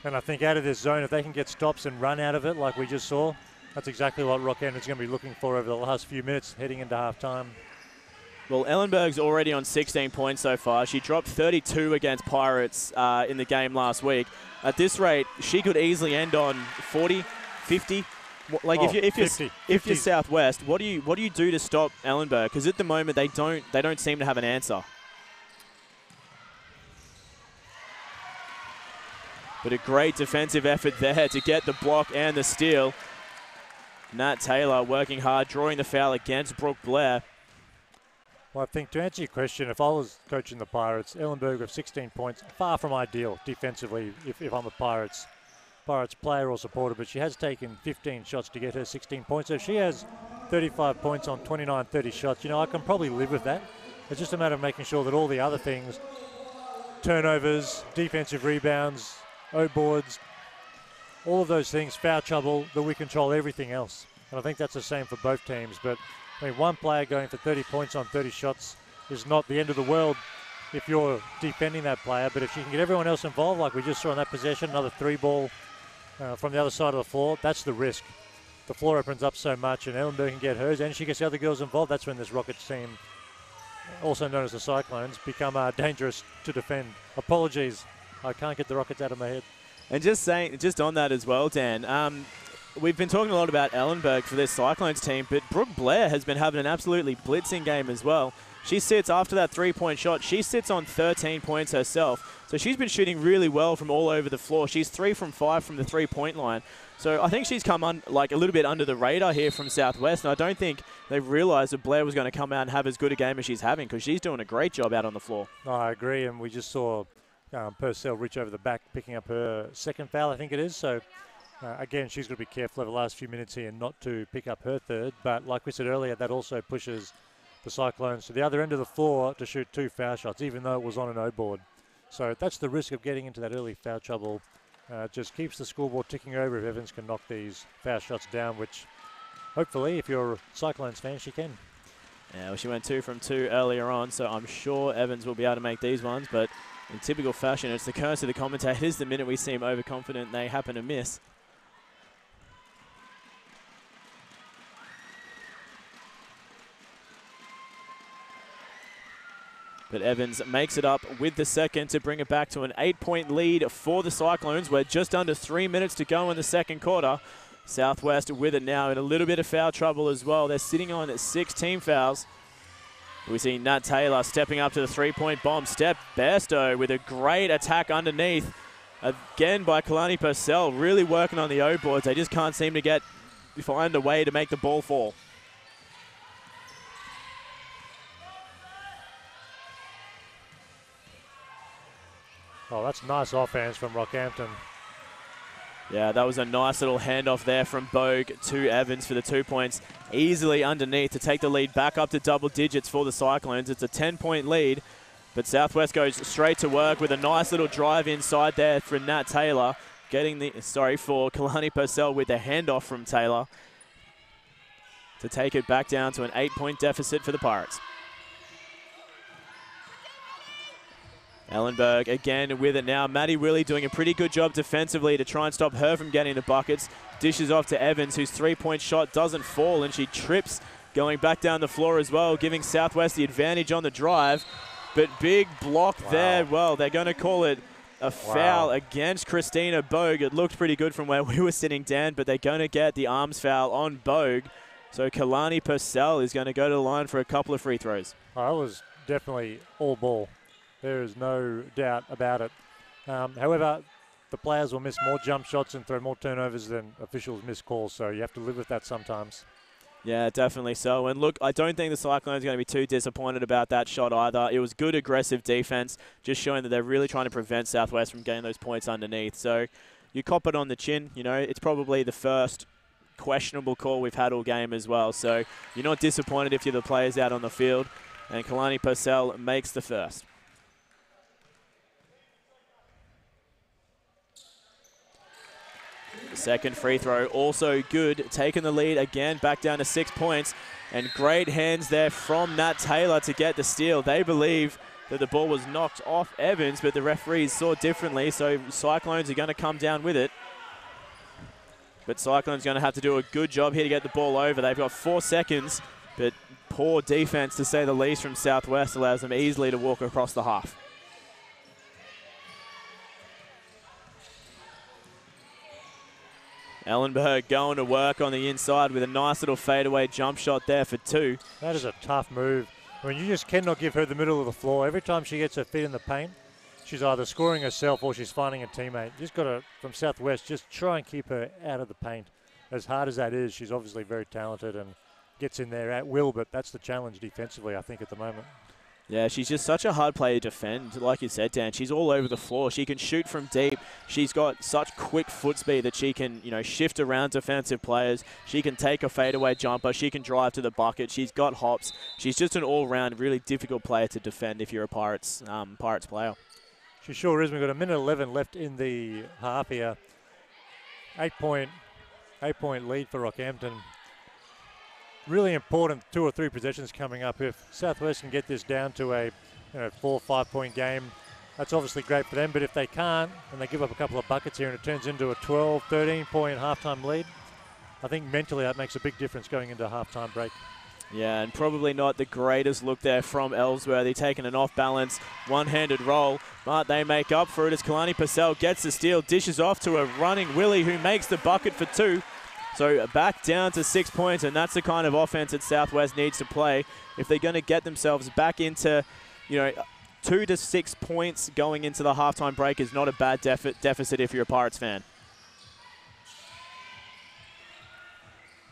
And I think out of this zone, if they can get stops and run out of it like we just saw, that's exactly what Rockhampton's going to be looking for over the last few minutes heading into halftime. Well, Ellenberg's already on 16 points so far. She dropped 32 against Pirates in the game last week. At this rate, she could easily end on 40, 50. Like if you're Southwest, what do you do to stop Ellenberg? Because at the moment they don't seem to have an answer. But a great defensive effort there to get the block and the steal. Nat Taylor working hard, drawing the foul against Brooke Blair. Well, I think to answer your question, if I was coaching the Pirates, Ellenberg with 16 points, far from ideal defensively if I'm a Pirates player or supporter, but she has taken 15 shots to get her 16 points. So if she has 35 points on 29, 30 shots, I can probably live with that. It's just a matter of making sure that all the other things, turnovers, defensive rebounds, O-boards, all of those things, foul trouble, that we control everything else. And I think that's the same for both teams. But I mean, one player going for 30 points on 30 shots is not the end of the world if you're defending that player. But if you can get everyone else involved, like we just saw in that possession, another 3-ball from the other side of the floor, that's the risk. The floor opens up so much, and Ellenberg can get hers, and she gets the other girls involved. That's when this Rockets team, also known as the Cyclones, become dangerous to defend. Apologies. I can't get the Rockets out of my head. And just on that as well, Dan, we've been talking a lot about Ellenberg for this Cyclones team, but Brooke Blair has been having an absolutely blitzing game as well. She sits after that 3-point shot. She sits on 13 points herself. So she's been shooting really well from all over the floor. She's 3 from 5 from the 3-point line. So I think she's come on like a little bit under the radar here from Southwest, and I don't think they've realised that Blair was going to come out and have as good a game as she's having, because she's doing a great job out on the floor. No, I agree, and we just saw Purcell reach over the back, picking up her second foul, I think it is. So, again, she's got to be careful over the last few minutes here not to pick up her third. But like we said earlier, that also pushes the Cyclones to the other end of the floor to shoot 2 foul shots, even though it was on an O-board. So that's the risk of getting into that early foul trouble Just keeps the scoreboard ticking over if Evans can knock these foul shots down, which hopefully, if you're a Cyclones fan, she can. Yeah, well, she went 2 from 2 earlier on, so I'm sure Evans will be able to make these ones, but in typical fashion, it's the curse of the commentators. The minute we seem overconfident, they happen to miss. But Evans makes it up with the second to bring it back to an 8-point lead for the Cyclones. We're just under 3 minutes to go in the second quarter. Southwest with it now in a little bit of foul trouble as well. They're sitting on 6 team fouls. We see Nat Taylor stepping up to the three-point bomb. Step Bairstow with a great attack underneath. Again by Kalani Purcell, really working on the O-boards. They just can't seem to find a way to make the ball fall. Oh, that's nice offense from Rockhampton. Yeah, that was a nice little handoff there from Bogue to Evans for the 2 points. Easily underneath to take the lead back up to double digits for the Cyclones. It's a 10-point lead, but Southwest goes straight to work with a nice little drive inside there for Nat Taylor. For Kalani Purcell with the handoff from Taylor to take it back down to an 8-point deficit for the Pirates. Ellenberg again with it now. Maddie Willie doing a pretty good job defensively to try and stop her from getting the buckets. Dishes off to Evans, whose three-point shot doesn't fall, and she trips going back down the floor as well, giving Southwest the advantage on the drive. But big block there. Well, they're going to call it a foul against Christina Bogue. It looked pretty good from where we were sitting, Dan, but they're going to get the arms foul on Bogue. So Kalani Purcell is going to go to the line for a couple of free throws. That was definitely all ball. There is no doubt about it. However, the players will miss more jump shots and throw more turnovers than officials miss calls, so you have to live with that sometimes. Yeah, definitely so. And look, I don't think the Cyclones are going to be too disappointed about that shot either. It was good aggressive defense, just showing that they're really trying to prevent Southwest from getting those points underneath. So you cop it on the chin. You know, it's probably the first questionable call we've had all game as well. So you're not disappointed if you're the players out on the field. And Kalani Purcell makes the first. Second free throw, also good. Taking the lead again, back down to 6 points. And great hands there from Nat Taylor to get the steal. They believe that the ball was knocked off Evans, but the referees saw differently, so Cyclones are going to come down with it. But Cyclones going to have to do a good job here to get the ball over. They've got 4 seconds, but poor defense, to say the least, from Southwest allows them easily to walk across the half. Ellenberg going to work on the inside with a nice little fadeaway jump shot there for 2. That is a tough move. I mean, you just cannot give her the middle of the floor. Every time she gets her feet in the paint, she's either scoring herself or she's finding a teammate. Just got to, from Southwest, just try and keep her out of the paint. As hard as that is, she's obviously very talented and gets in there at will, but that's the challenge defensively, I think, at the moment. Yeah, she's just such a hard player to defend. Like you said, Dan, she's all over the floor. She can shoot from deep. She's got such quick foot speed that she can, you know, shift around defensive players. She can take a fadeaway jumper. She can drive to the bucket. She's got hops. She's just an all-round, really difficult player to defend if you're a Pirates player. She sure is. We've got 1:11 left in the half here. 8-point lead for Rockhampton. Really important 2 or 3 possessions coming up. If Southwest can get this down to a 4 or 5 point game, that's obviously great for them. But if they can't, and they give up a couple of buckets here and it turns into a 12, 13 point halftime lead, I think mentally that makes a big difference going into a halftime break. Yeah, and probably not the greatest look there from Ellsworthy, taking an off-balance, one-handed roll, but they make up for it as Kalani Purcell gets the steal, dishes off to a running Willie who makes the bucket for 2. So back down to 6 points, and that's the kind of offense that Southwest needs to play if they're going to get themselves back into, 2 to 6 points going into the halftime break is not a bad deficit if you're a Pirates fan.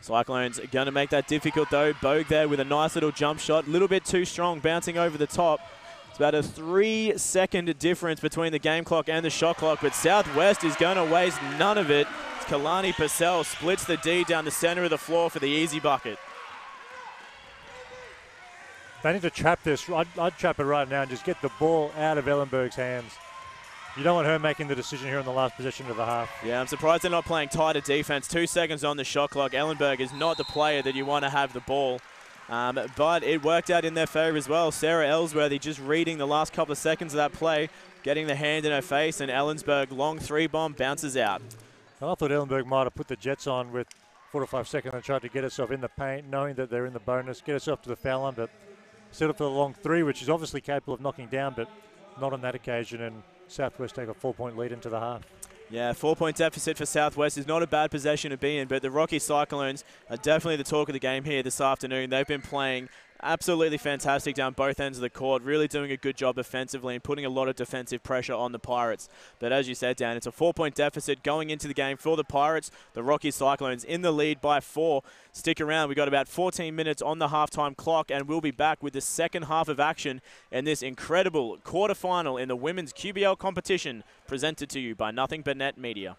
Cyclones are going to make that difficult though. Bogue there with a nice little jump shot, a little bit too strong, bouncing over the top. It's about a 3-second difference between the game clock and the shot clock, but Southwest is going to waste none of it. Kalani Purcell splits the D down the center of the floor for the easy bucket. They need to trap this. I'd trap it right now and just get the ball out of Ellenberg's hands. You don't want her making the decision here in the last possession of the half. Yeah, I'm surprised they're not playing tighter defense. 2 seconds on the shot clock. Ellenberg is not the player that you want to have the ball. But it worked out in their favour as well. Sarah Ellsworthy just reading the last couple of seconds of that play, getting the hand in her face, and Ellensberg, long 3-bomb, bounces out. I thought Ellenberg might have put the Jets on with 4 or 5 seconds and tried to get herself in the paint, knowing that they're in the bonus, get herself to the foul line, but settle for the long 3, which is obviously capable of knocking down, but not on that occasion, and Southwest take a 4-point lead into the half. Yeah, 4-point deficit for Southwest is not a bad possession to be in, but the Rocky Cyclones are definitely the talk of the game here this afternoon. They've been playing absolutely fantastic down both ends of the court, really doing a good job offensively and putting a lot of defensive pressure on the Pirates. But as you said, Dan, it's a 4-point deficit going into the game for the Pirates. The Rocky Cyclones in the lead by 4. Stick around. We've got about 14 minutes on the halftime clock, and we'll be back with the second half of action in this incredible quarterfinal in the women's QBL competition, presented to you by Nothing But Net Media.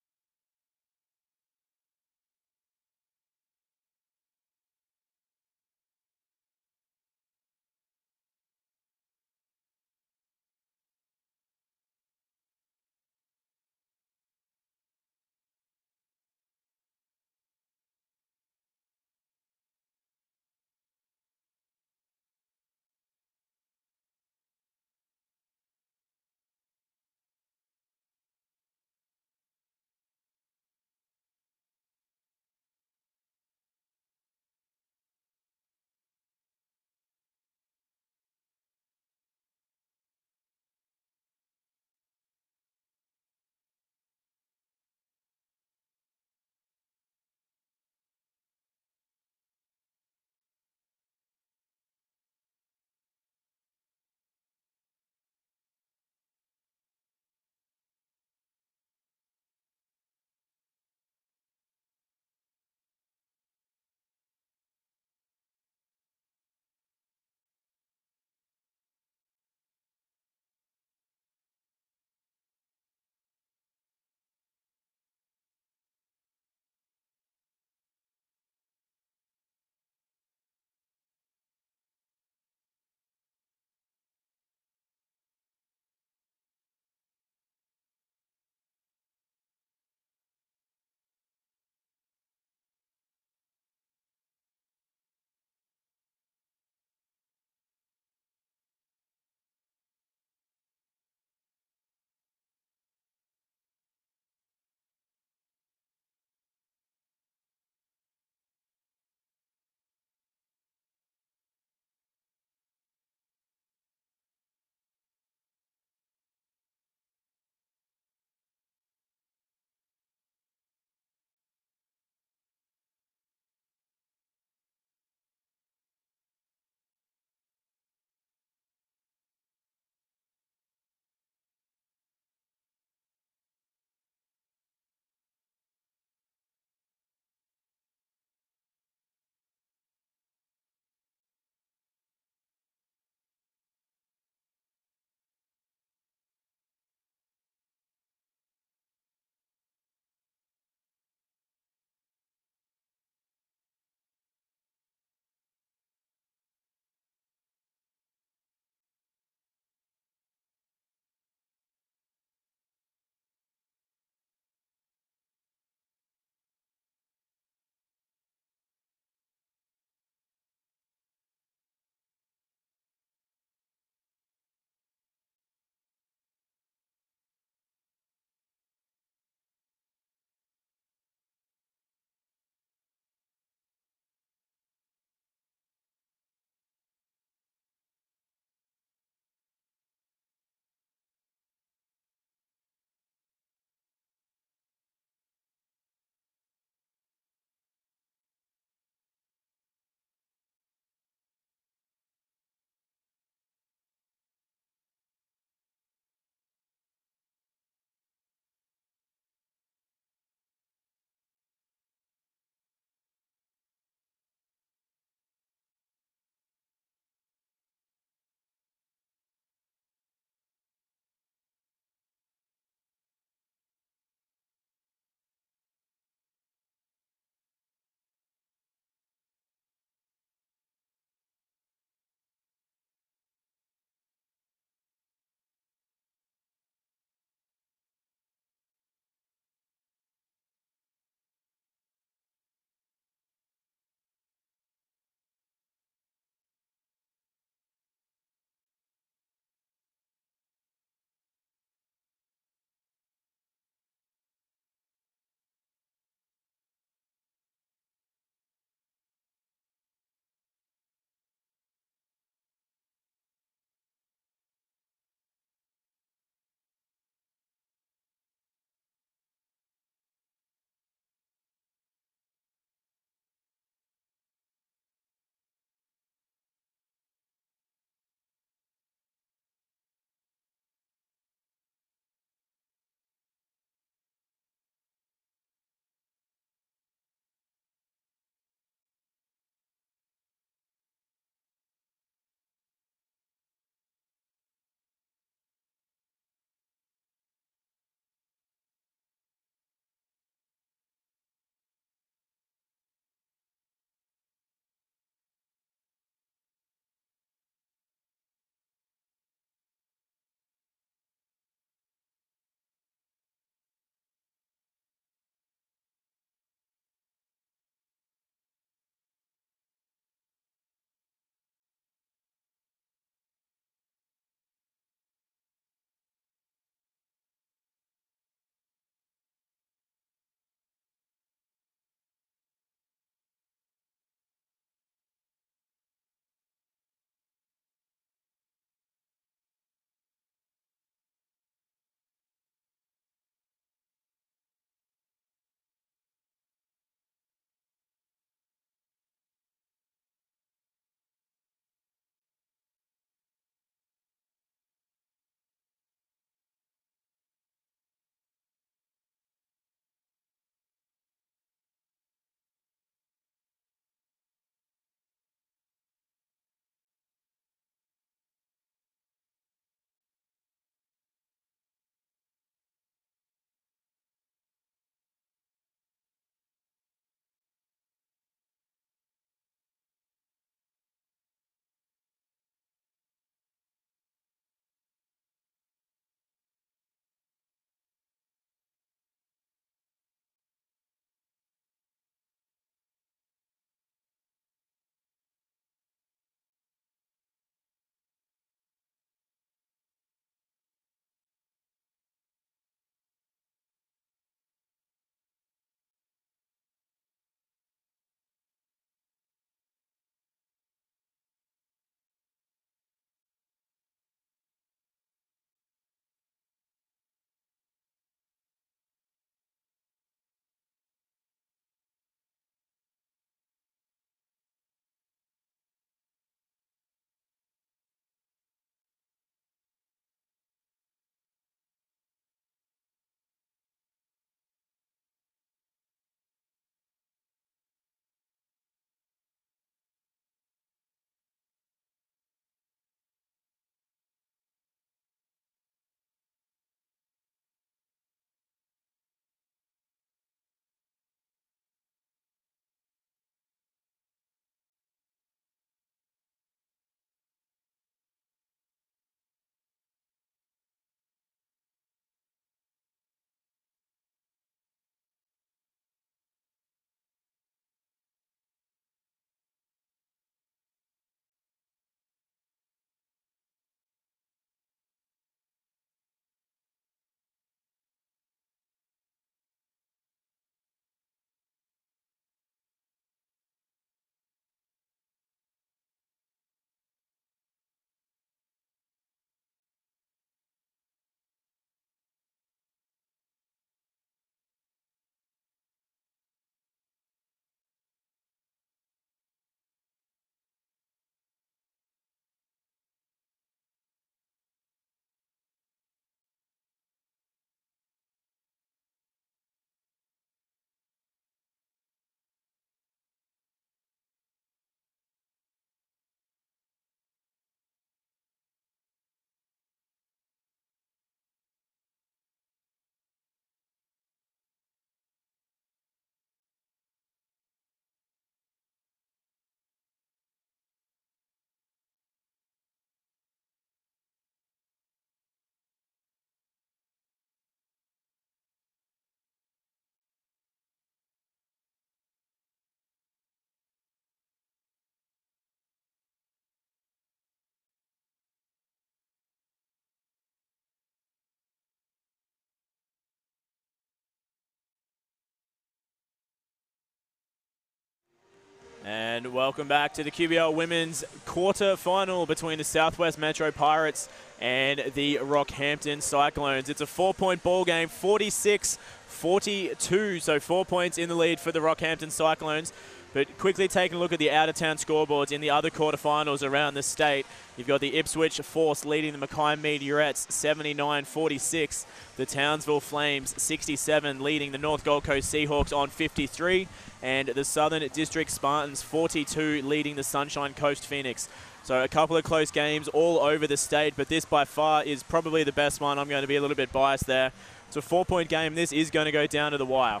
And welcome back to the QBL Women's quarter final between the Southwest Metro Pirates and the Rockhampton Cyclones. It's a 4-point ball game, 46-42, so 4 points in the lead for the Rockhampton Cyclones. But quickly taking a look at the out-of-town scoreboards in the other quarterfinals around the state, you've got the Ipswich Force leading the Mackay Meteorettes 79-46. The Townsville Flames 67 leading the North Gold Coast Seahawks on 53. And the Southern District Spartans 42 leading the Sunshine Coast Phoenix. So a couple of close games all over the state, but this by far is probably the best one. I'm going to be a little bit biased there. It's a 4-point game. This is going to go down to the wire.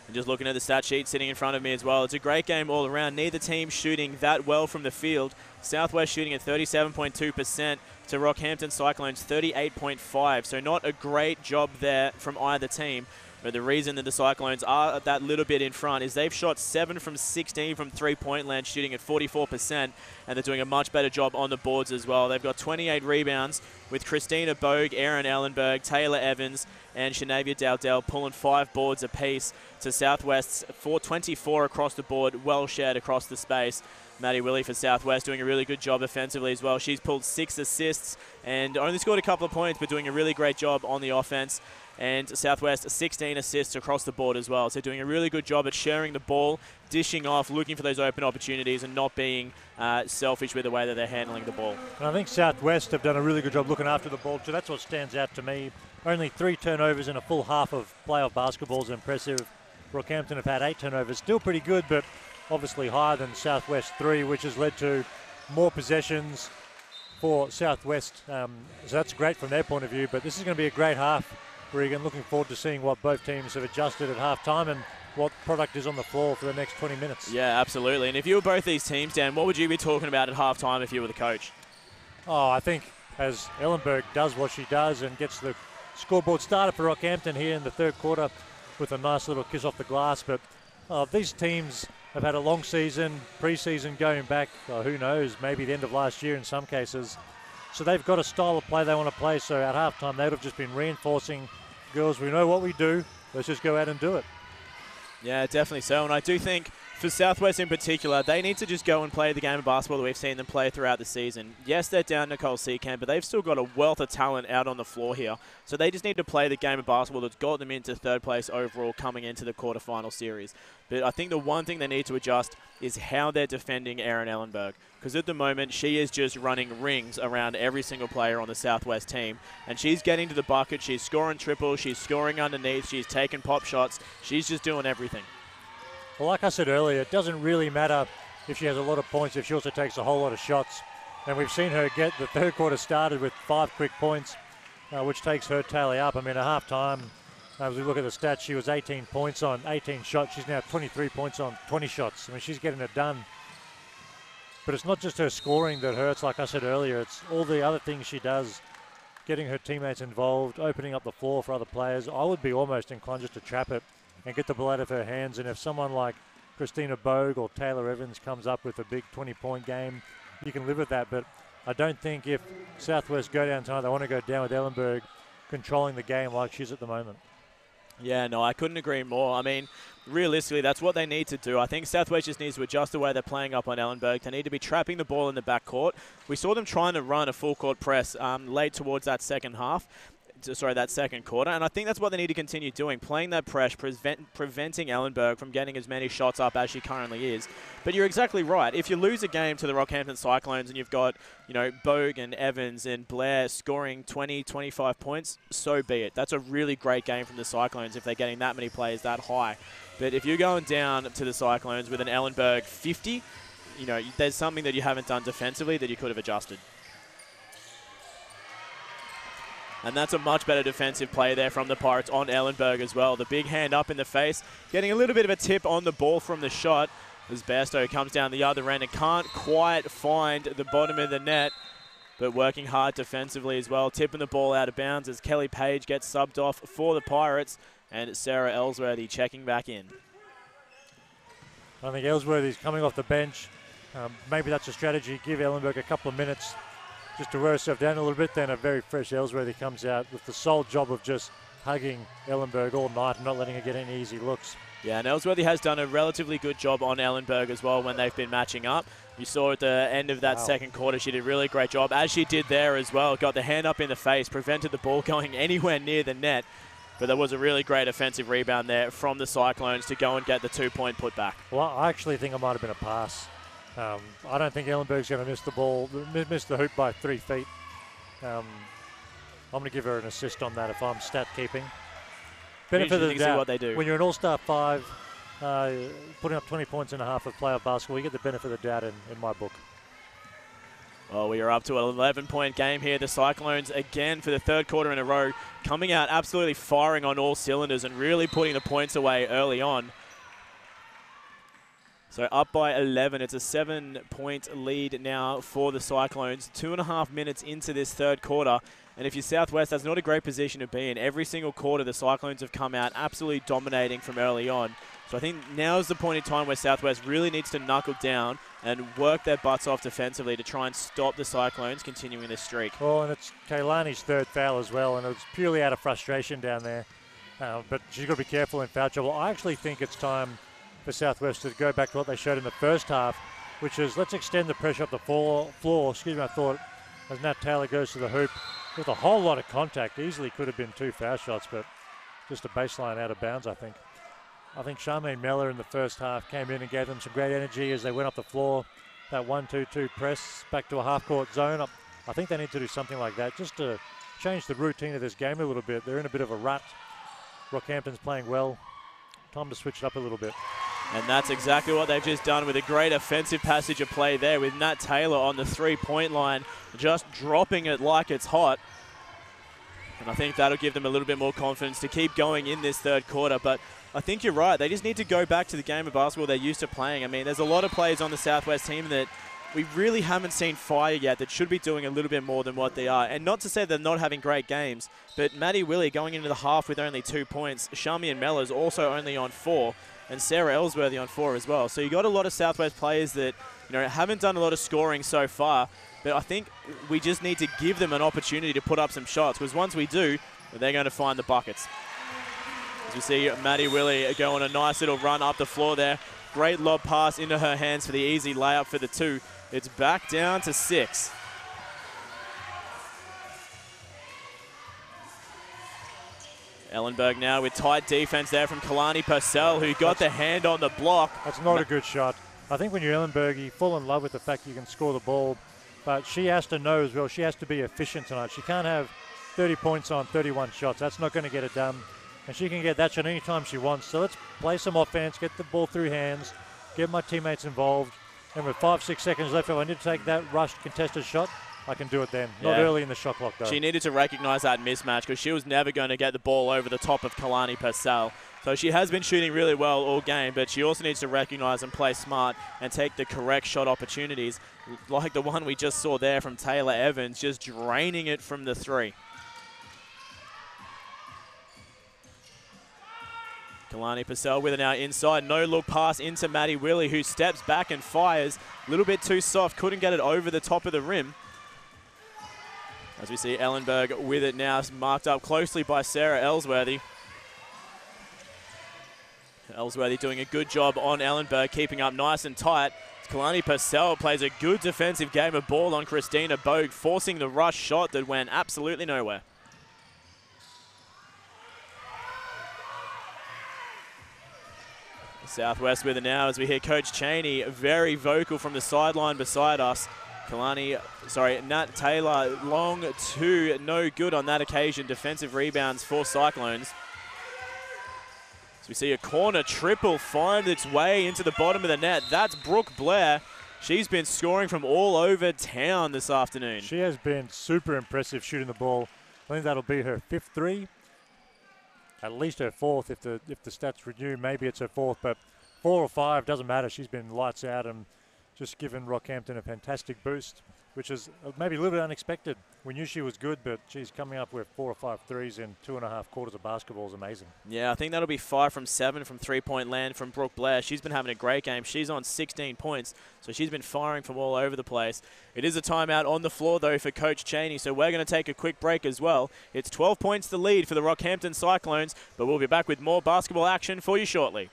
And just looking at the stat sheet sitting in front of me as well, it's a great game all around. Neither team shooting that well from the field. Southwest shooting at 37.2% to Rockhampton Cyclones 38.5%. So not a great job there from either team. But the reason that the Cyclones are that little bit in front is they've shot 7 from 16 from three-point land, shooting at 44%, and they're doing a much better job on the boards as well. They've got 28 rebounds with Christina Bogue, Erin Ellenberg, Taylor Evans, and Shanavia Dowdell pulling 5 boards apiece to Southwest's 424 across the board, well shared across the space. Maddie Willie for Southwest doing a really good job offensively as well. She's pulled 6 assists and only scored a couple of points, but doing a really great job on the offense. And Southwest 16 assists across the board as well. So doing a really good job at sharing the ball, dishing off, looking for those open opportunities and not being selfish with the way that they're handling the ball. And I think Southwest have done a really good job looking after the ball too. That's what stands out to me. Only 3 turnovers in a full half of playoff basketball is impressive. Rockhampton have had 8 turnovers. Still pretty good, but obviously higher than Southwest 3, which has led to more possessions for Southwest. So that's great from their point of view, but this is going to be a great half. Regan, looking forward to seeing what both teams have adjusted at halftime and what product is on the floor for the next 20 minutes. Yeah, absolutely. And if you were both these teams, Dan, what would you be talking about at halftime if you were the coach? Oh, I think as Ellenberg does what she does and gets the scoreboard started for Rockhampton here in the third quarter with a nice little kiss off the glass. But these teams have had a long season, pre-season going back, who knows, maybe the end of last year in some cases. So they've got a style of play they want to play. So at halftime, they would have just been reinforcing, girls, we know what we do. Let's just go out and do it. Yeah, definitely so. And I do think for Southwest in particular, they need to just go and play the game of basketball that we've seen them play throughout the season. Yes, they're down Nicole Seacamp, but they've still got a wealth of talent out on the floor here. So they just need to play the game of basketball that's got them into third place overall coming into the quarterfinal series. But I think the one thing they need to adjust is how they're defending Erin Ellenberg. Because at the moment, she is just running rings around every single player on the Southwest team. And she's getting to the bucket, she's scoring triples, she's scoring underneath, she's taking pop shots. She's just doing everything. Well, like I said earlier, it doesn't really matter if she has a lot of points, if she also takes a whole lot of shots. And we've seen her get the third quarter started with 5 quick points, which takes her tally up. I mean, at halftime, as we look at the stats, she was 18 points on 18 shots. She's now 23 points on 20 shots. I mean, she's getting it done. But it's not just her scoring that hurts, like I said earlier. It's all the other things she does, getting her teammates involved, opening up the floor for other players. I would be almost inclined just to trap it and get the ball out of her hands. And if someone like Christina Bogue or Taylor Evans comes up with a big 20-point game, you can live with that. But I don't think if Southwest go down tonight, they want to go down with Ellenberg controlling the game like she's at the moment. Yeah, no, I couldn't agree more. I mean, realistically, that's what they need to do. I think Southwest just needs to adjust the way they're playing up on Ellenberg. They need to be trapping the ball in the backcourt. We saw them trying to run a full-court press late towards that second quarter, and I think that's what they need to continue doing, playing that press, preventing Ellenberg from getting as many shots up as she currently is. But you're exactly right. If you lose a game to the Rockhampton Cyclones and you've got, Bogue and Evans and Blair scoring 20, 25 points, so be it. That's a really great game from the Cyclones if they're getting that many players that high. But if you're going down to the Cyclones with an Ellenberg 50, there's something that you haven't done defensively that you could have adjusted. And that's a much better defensive play there from the Pirates on Ellenberg as well. The big hand up in the face, getting a little bit of a tip on the ball from the shot as Bairstow comes down the other end and can't quite find the bottom of the net, but working hard defensively as well, tipping the ball out of bounds as Kelly Page gets subbed off for the Pirates and Sarah Ellsworthy checking back in. I think Ellsworthy's coming off the bench. Maybe that's a strategy. Give Ellenberg a couple of minutes just to wear herself down a little bit. Then a very fresh Ellsworthy comes out with the sole job of just hugging Ellenberg all night and not letting her get any easy looks. Yeah, and Ellsworthy has done a relatively good job on Ellenberg as well when they've been matching up. You saw at the end of that second quarter, she did a really great job, as she did there as well. Got the hand up in the face, prevented the ball going anywhere near the net. But there was a really great offensive rebound there from the Cyclones to go and get the 2-point putback. Well, I actually think it might have been a pass. I don't think Ellenberg's going to miss the ball, miss the hoop by 3 feet. I'm going to give her an assist on that if I'm stat keeping. Benefit of the doubt, what they do. When you're an all-star 5, putting up 20 points and a half of playoff basketball, you get the benefit of the doubt in my book. Well, we are up to an 11-point game here. The Cyclones, again, for the third quarter in a row, coming out absolutely firing on all cylinders and really putting the points away early on. So up by 11. It's a 7-point lead now for the Cyclones. 2.5 minutes into this third quarter. And if you're Southwest, that's not a great position to be in. Every single quarter, the Cyclones have come out absolutely dominating from early on. So I think now is the point in time where Southwest really needs to knuckle down and work their butts off defensively to try and stop the Cyclones continuing this streak. Well, and it's Kaylani's third foul as well, and it was purely out of frustration down there. But she's got to be careful in foul trouble. I actually think it's time for Southwest to go back to what they showed in the first half, which is let's extend the pressure up the floor. Excuse me, I thought, as Nat Taylor goes to the hoop with a whole lot of contact. Easily could have been 2 foul shots, but just a baseline out of bounds, I think. I think Charmaine Meller in the first half came in and gave them some great energy as they went up the floor. That 1-2-2 press back to a half-court zone. I think they need to do something like that just to change the routine of this game a little bit. They're in a bit of a rut. Rockhampton's playing well. Time to switch it up a little bit. And that's exactly what they've just done with a great offensive passage of play there with Nat Taylor on the 3-point line, just dropping it like it's hot. And I think that'll give them a little bit more confidence to keep going in this third quarter. But I think you're right. They just need to go back to the game of basketball they're used to playing. I mean, there's a lot of players on the Southwest team that we really haven't seen fire yet that should be doing a little bit more than what they are. And not to say they're not having great games, but Maddie Willie going into the half with only 2 points. Charmian Mellors also only on 4. And Sarah Ellsworthy on 4 as well. So you got a lot of Southwest players that haven't done a lot of scoring so far, but I think we just need to give them an opportunity to put up some shots, because once we do, they're going to find the buckets. As we see Maddie Willie go on a nice little run up the floor there. Great lob pass into her hands for the easy layup for the 2. It's back down to 6. Ellenberg now with tight defense there from Kalani Purcell, who got the hand on the block. That's not a good shot. I think when you're Ellenberg, you fall in love with the fact you can score the ball, but she has to know as well, she has to be efficient tonight. She can't have 30 points on 31 shots. That's not going to get it done. And she can get that shot anytime she wants. So let's play some offense, get the ball through hands, get my teammates involved. And with 5-6 seconds left, if I need to take that rushed contested shot, I can do it then. Not early in the shot clock, though. She needed to recognize that mismatch because she was never going to get the ball over the top of Kalani Purcell. So she has been shooting really well all game, but she also needs to recognize and play smart and take the correct shot opportunities, like the one we just saw there from Taylor Evans, just draining it from the 3. Kalani Purcell with it now inside. No-look pass into Maddie Willie, who steps back and fires. A little bit too soft. Couldn't get it over the top of the rim. As we see Ellenberg with it now, marked up closely by Sarah Ellsworthy. Ellsworthy doing a good job on Ellenberg, keeping up nice and tight. Kalani Purcell plays a good defensive game of ball on Christina Bogue, forcing the rush shot that went absolutely nowhere. Southwest with it now as we hear Coach Cheney very vocal from the sideline beside us. Nat Taylor, long 2, no good on that occasion. Defensive rebounds for Cyclones. So we see a corner triple find its way into the bottom of the net. That's Brooke Blair. She's been scoring from all over town this afternoon. She has been super impressive shooting the ball. I think that'll be her 5th 3. At least her 4th if the stats renew. Maybe it's her 4th, but 4 or 5 doesn't matter. She's been lights out and just given Rockhampton a fantastic boost, which is maybe a little bit unexpected. We knew she was good, but she's coming up with 4 or 5 threes in 2.5 quarters of basketball is amazing. Yeah, I think that'll be 5 from 7 from 3-point land from Brooke Blair. She's been having a great game. She's on 16 points, so she's been firing from all over the place. It is a timeout on the floor, though, for Coach Cheney, so we're going to take a quick break as well. It's 12 points the lead for the Rockhampton Cyclones, but we'll be back with more basketball action for you shortly.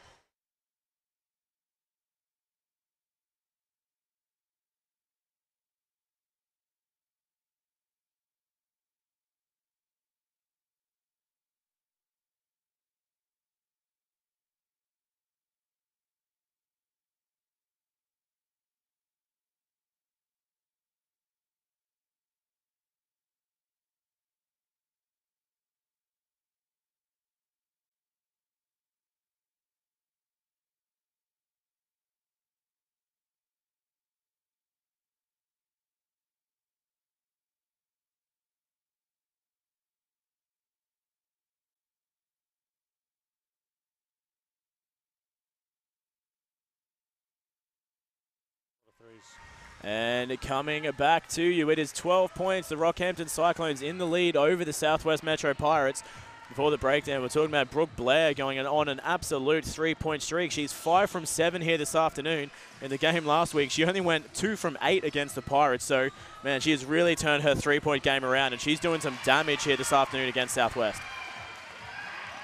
And coming back to you, it is 12 points. The Rockhampton Cyclones in the lead over the Southwest Metro Pirates. Before the breakdown, we're talking about Brooke Blair going on an absolute 3-point streak. She's 5 from 7 here this afternoon. In the game last week, she only went 2 from 8 against the Pirates. So, man, she has really turned her 3-point game around, and she's doing some damage here this afternoon against Southwest.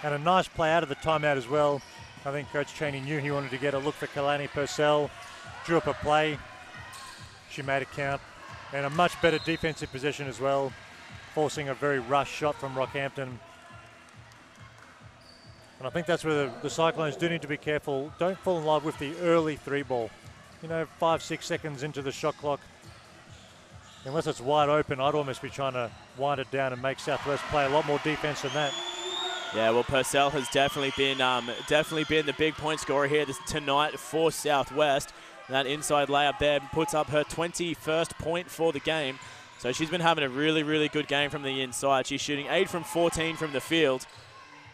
And a nice play out of the timeout as well. I think Coach Cheney knew he wanted to get a look for Kalani Purcell. Drew up a play. She made it count. And a much better defensive position as well, forcing a very rush shot from Rockhampton. And I think that's where the Cyclones do need to be careful. Don't fall in love with the early 3-ball. You know, 5-6 seconds into the shot clock. Unless it's wide open, I'd almost be trying to wind it down and make Southwest play a lot more defense than that. Yeah, well, Purcell has definitely been the big point scorer here tonight for Southwest. That inside layup there puts up her 21st point for the game. So she's been having a really, really good game from the inside. She's shooting 8 from 14 from the field.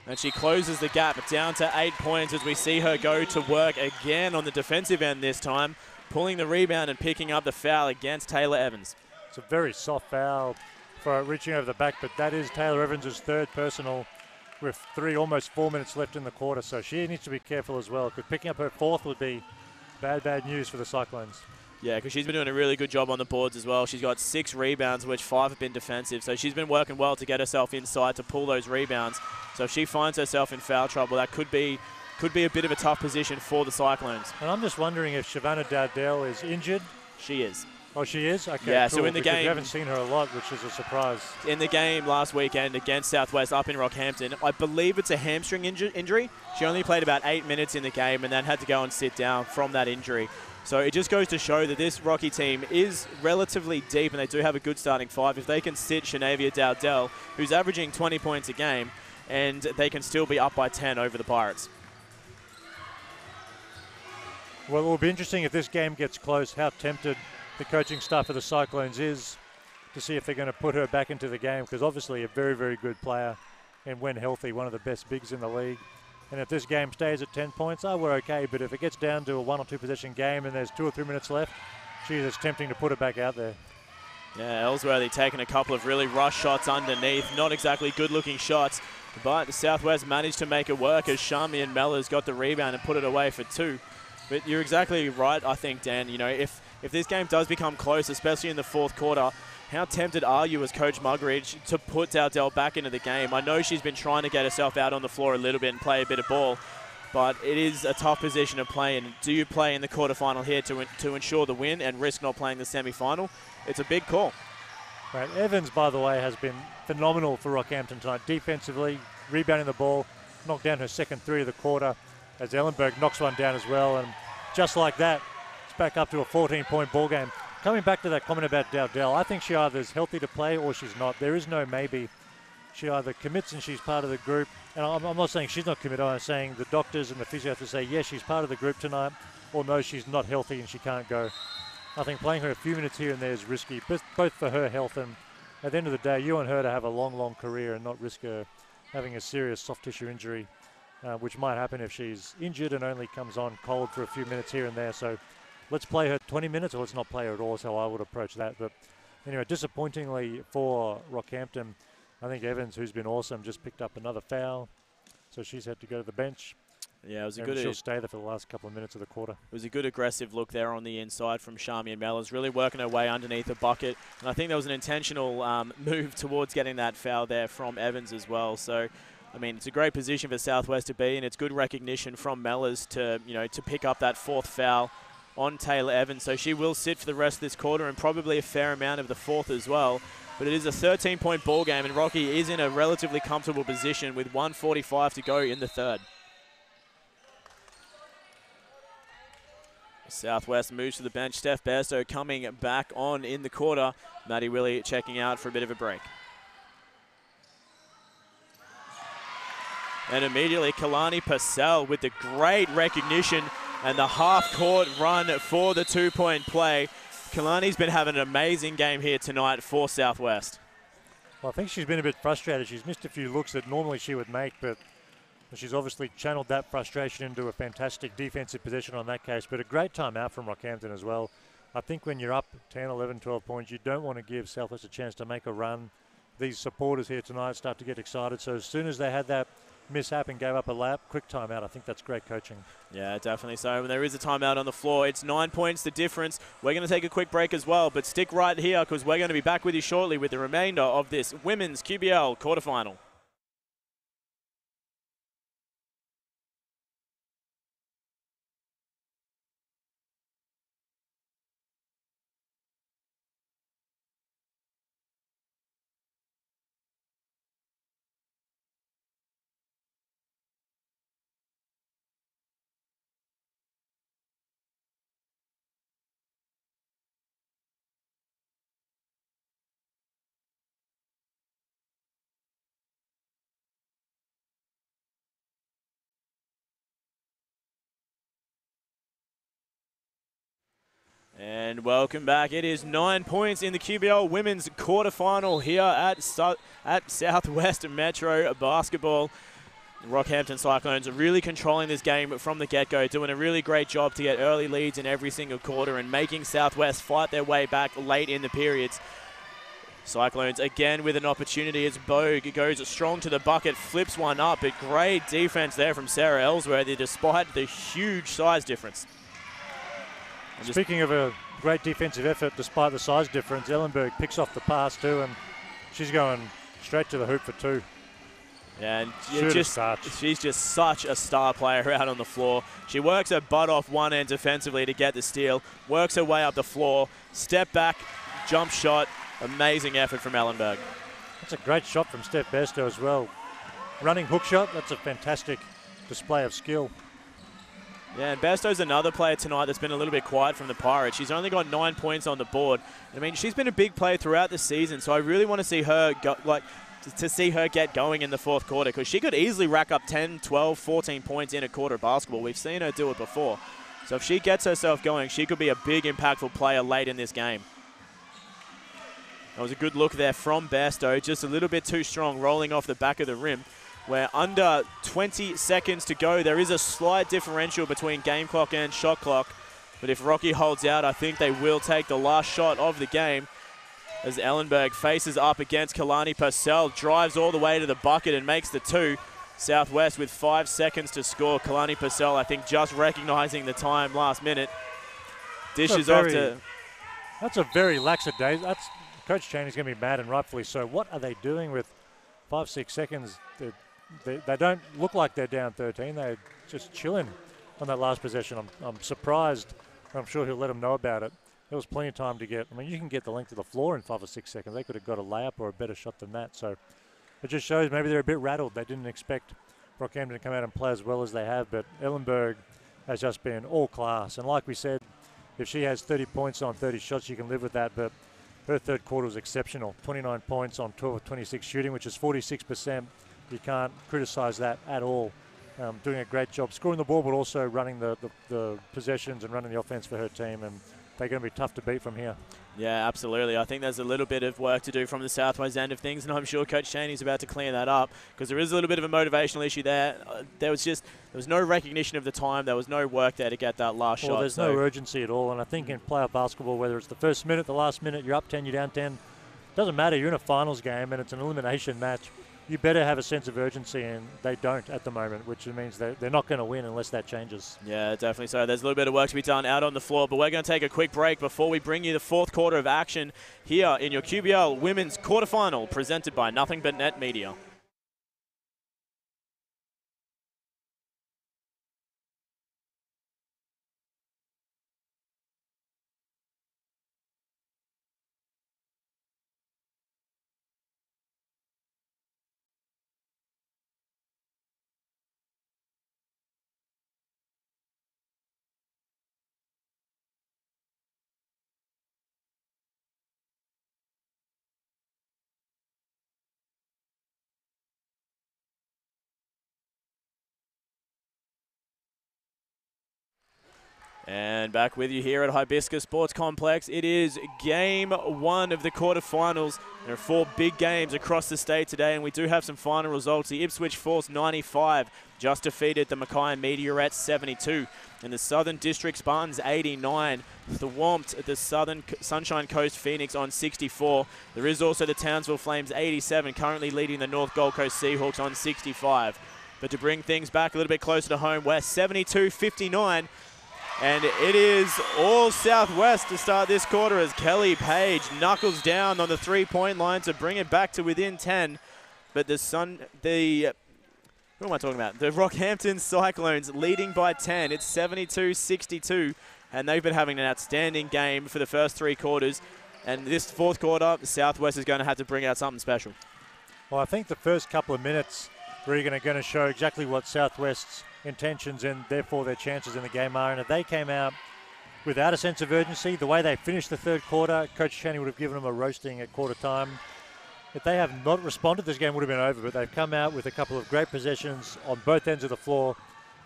And she closes the gap down to 8 points as we see her go to work again on the defensive end this time, pulling the rebound and picking up the foul against Taylor Evans. It's a very soft foul for reaching over the back, but that is Taylor Evans' third personal with almost 4 minutes left in the quarter. So she needs to be careful as well, because picking up her fourth would be bad news for the Cyclones. Yeah, because she's been doing a really good job on the boards as well. She's got 6 rebounds, which 5 have been defensive. So she's been working well to get herself inside to pull those rebounds. So if she finds herself in foul trouble, that could be a bit of a tough position for the Cyclones. And I'm just wondering if Shavannah Dowdell is injured. She is. Oh, she is? Okay, yeah, cool, so in the game, we haven't seen her a lot, which is a surprise. In the game last weekend against Southwest up in Rockhampton, I believe it's a hamstring injury. She only played about 8 minutes in the game and then had to go and sit down from that injury. So it just goes to show that this Rocky team is relatively deep and they do have a good starting 5. If they can sit Shanavia Dowdell, who's averaging 20 points a game, and they can still be up by 10 over the Pirates. Well, it will be interesting if this game gets close, how tempted the coaching staff of the Cyclones is to see if they're going to put her back into the game, because obviously a very, very good player, and when healthy, one of the best bigs in the league. And if this game stays at 10 points, we're okay. But if it gets down to a 1 or 2 possession game and there's 2 or 3 minutes left, geez, it's tempting to put it back out there. Yeah, Ellsworthy taking a couple of really rush shots underneath. Not exactly good-looking shots, but the Southwest managed to make it work as Charmian Mellors got the rebound and put it away for 2. But you're exactly right, I think, Dan. You know, if this game does become close, especially in the fourth quarter, how tempted are you as Coach Muggeridge to put Dowdell back into the game? I know she's been trying to get herself out on the floor a little bit and play a bit of ball, but it is a tough position to play in. Do you play in the quarterfinal here to ensure the win and risk not playing the semifinal? It's a big call. Right. Evans, by the way, has been phenomenal for Rockhampton tonight. Defensively, rebounding the ball, knocked down her second 3 of the quarter as Ellenberg knocks one down as well. And just like that, it's back up to a 14-point ball game. Coming back to that comment about Dowdell, I think she either is healthy to play or she's not. There is no maybe. She either commits and she's part of the group. And I'm not saying she's not committed. I'm saying the doctors and the physio have to say, yes, she's part of the group tonight, or no, she's not healthy and she can't go. I think playing her a few minutes here and there is risky, both for her health and at the end of the day, you want her to have a long, long career and not risk her having a serious soft tissue injury, which might happen if she's injured and only comes on cold for a few minutes here and there. So let's play her 20 minutes or let's not play her at all is how I would approach that. But anyway, disappointingly for Rockhampton, I think Evans, who's been awesome, just picked up another foul. So she's had to go to the bench. Yeah, it was she'll stay there for the last couple of minutes of the quarter. It was a good aggressive look there on the inside from Charmian Mellors, really working her way underneath the bucket. And I think there was an intentional move towards getting that foul there from Evans as well. So, I mean, it's a great position for Southwest to be in. It's good recognition from Mellors to pick up that 4th foul on Taylor Evans. So she will sit for the rest of this quarter and probably a fair amount of the 4th as well. But it is a 13-point ball game, and Rocky is in a relatively comfortable position with 1:45 to go in the 3rd. Southwest moves to the bench. Steph Bairstow coming back on in the quarter. Maddie Willie checking out for a bit of a break. And immediately Kalani Purcell with the great recognition and the half-court run for the 2-point play. Kalani's been having an amazing game here tonight for Southwest. Well, I think she's been a bit frustrated. She's missed a few looks that normally she would make, but she's obviously channeled that frustration into a fantastic defensive position on that case. But a great timeout from Rockhampton as well. I think when you're up 10, 11, 12 points, you don't want to give Southwest a chance to make a run. These supporters here tonight start to get excited. So as soon as they had that mishap and gave up a lap, quick timeout. I think that's great coaching. Yeah, definitely so. There is a timeout on the floor. It's 9 points the difference. We're going to take a quick break as well, but stick right here because we're going to be back with you shortly with the remainder of this women's QBL quarterfinal. And welcome back. It is 9 points in the QBL women's quarterfinal here at Southwest Metro Basketball. The Rockhampton Cyclones are really controlling this game from the get-go, doing a really great job to get early leads in every single quarter and making Southwest fight their way back late in the periods. Cyclones again with an opportunity as Bogue goes strong to the bucket, flips one up, but great defense there from Sarah Ellsworthy despite the huge size difference. Speaking of a great defensive effort despite the size difference, Ellenberg picks off the pass too, and she's going straight to the hoop for two. Yeah, and she's just such a star player out on the floor. She works her butt off one end defensively to get the steal, works her way up the floor, step back, jump shot, amazing effort from Ellenberg. That's a great shot from Steph Besto as well. Running hook shot, that's a fantastic display of skill. Yeah, and Basto's another player tonight that's been a little bit quiet from the Pirates. She's only got 9 points on the board. I mean, she's been a big player throughout the season, so I really want to see her get going in the fourth quarter because she could easily rack up 10, 12, 14 points in a quarter of basketball. We've seen her do it before. So if she gets herself going, she could be a big, impactful player late in this game. That was a good look there from Basto, just a little bit too strong, rolling off the back of the rim. We're under 20 seconds to go. There is a slight differential between game clock and shot clock. But if Rocky holds out, I think they will take the last shot of the game. As Ellenberg faces up against Kalani Purcell, drives all the way to the bucket and makes the two. Southwest with 5 seconds to score. Kalani Purcell, I think, just recognizing the time last minute. Dishes off to... That's a very lackadaisical. Coach Cheney's going to be mad, and rightfully so. What are they doing with 5-6 seconds? They don't look like they're down 13. They're just chilling on that last possession. I'm surprised. I'm sure he'll let them know about it. There was plenty of time to get. I mean, you can get the length of the floor in 5 or 6 seconds. They could have got a layup or a better shot than that. So it just shows maybe they're a bit rattled. They didn't expect Rockhampton to come out and play as well as they have. But Ellenberg has just been all class. And like we said, if she has 30 points on 30 shots, you can live with that. But her third quarter was exceptional. 29 points on 12 of 26 shooting, which is 46%. You can't criticize that at all. Doing a great job scoring the ball, but also running the possessions and running the offense for her team. And they're going to be tough to beat from here. Yeah, absolutely. I think there's a little bit of work to do from the Southwest end of things, and I'm sure Coach Cheney's about to clean that up because there is a little bit of a motivational issue there. There was no recognition of the time. There was no work there to get that last shot. There's no urgency at all, and I think in playoff basketball, whether it's the first minute, the last minute, you're up 10, you're down 10, doesn't matter. You're in a finals game, and it's an elimination match. You better have a sense of urgency, and they don't at the moment, which means they're not going to win unless that changes. Yeah, definitely so. There's a little bit of work to be done out on the floor, but we're going to take a quick break before we bring you the fourth quarter of action here in your QBL Women's Quarterfinal, presented by Nothing But Net Media. And back with you here at Hibiscus Sports Complex. It is game 1 of the quarterfinals. There are 4 big games across the state today, and we do have some final results. The Ipswich Force 95 just defeated the Mackay Meteorettes 72. And the Southern District Spartans 89. The Wompt at the Southern Sunshine Coast Phoenix on 64. There is also the Townsville Flames 87, currently leading the North Gold Coast Seahawks on 65. But to bring things back a little bit closer to home, we're 72-59. And it is all Southwest to start this quarter as Kelly Page knuckles down on the 3-point line to bring it back to within 10. But who am I talking about? The Rockhampton Cyclones leading by 10. It's 72-62, and they've been having an outstanding game for the first 3 quarters. And this 4th quarter, Southwest is going to have to bring out something special. Well, I think the first couple of minutes really going to show exactly what Southwest's intentions and therefore their chances in the game are. And if they came out without a sense of urgency, the way they finished the 3rd quarter, Coach Chaney would have given them a roasting at quarter time. If they have not responded, this game would have been over, but they've come out with a couple of great possessions on both ends of the floor,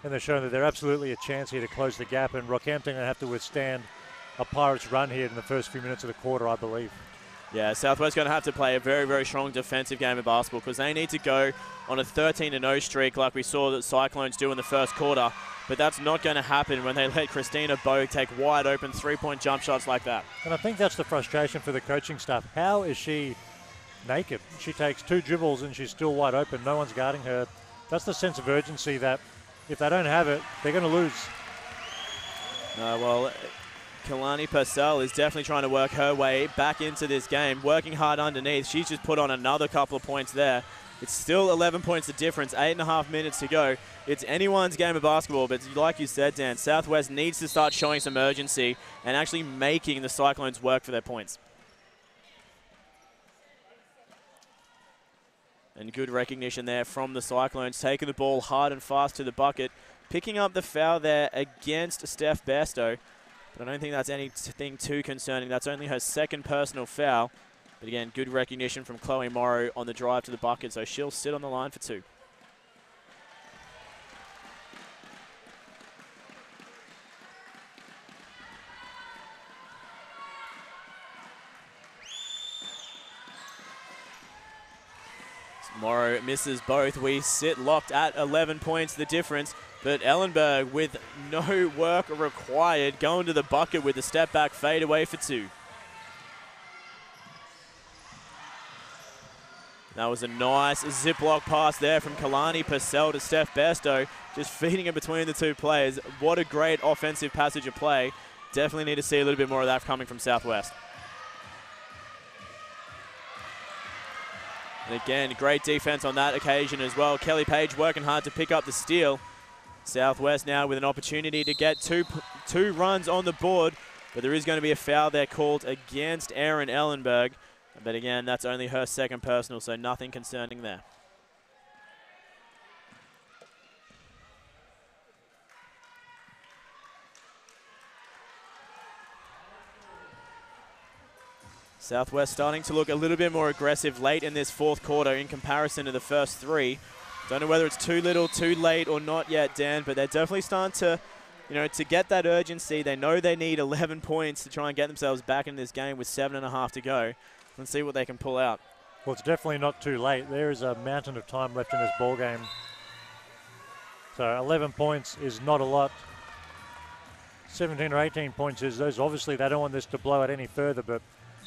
and they've shown that they're absolutely a chance here to close the gap, and Rockhampton are going to have to withstand a Pirates run here in the first few minutes of the quarter, I believe. Yeah, Southwest going to have to play a very, very strong defensive game of basketball because they need to go on a 13-0 streak like we saw that Cyclones do in the first quarter. But that's not going to happen when they let Christina Bogue take wide open 3-point jump shots like that. And I think that's the frustration for the coaching staff. How is she naked? She takes 2 dribbles and she's still wide open. No one's guarding her. That's the sense of urgency that if they don't have it, they're going to lose. Well, Kalani Purcell is definitely trying to work her way back into this game, working hard underneath. She's just put on another couple of points there. It's still 11 points of difference, 8.5 minutes to go. It's anyone's game of basketball, but like you said, Dan, Southwest needs to start showing some urgency and actually making the Cyclones work for their points. And good recognition there from the Cyclones, taking the ball hard and fast to the bucket, picking up the foul there against Steph Bairstow. But I don't think that's anything too concerning. That's only her 2nd personal foul. But again, good recognition from Chloe Morrow on the drive to the bucket, so she'll sit on the line for 2. Morrow misses both. We sit locked at 11 points, the difference. But Ellenberg, with no work required, going to the bucket with a step-back fadeaway for 2. That was a nice zip-lock pass there from Kalani Purcell to Steph Bairstow, just feeding it between the 2 players. What a great offensive passage of play. Definitely need to see a little bit more of that coming from Southwest. And again, great defense on that occasion as well. Kelly Page working hard to pick up the steal. Southwest now with an opportunity to get two runs on the board, but there is going to be a foul there called against Erin Ellenberg. But again, that's only her 2nd personal, so nothing concerning there. Southwest starting to look a little bit more aggressive late in this 4th quarter in comparison to the first 3. Don't know whether it's too little, too late or not yet, Dan, but they're definitely starting to, to get that urgency. They know they need 11 points to try and get themselves back in this game with 7.5 to go. Let's see what they can pull out. Well, it's definitely not too late. There is a mountain of time left in this ball game. So 11 points is not a lot. 17 or 18 points is those. Obviously, they don't want this to blow out any further, but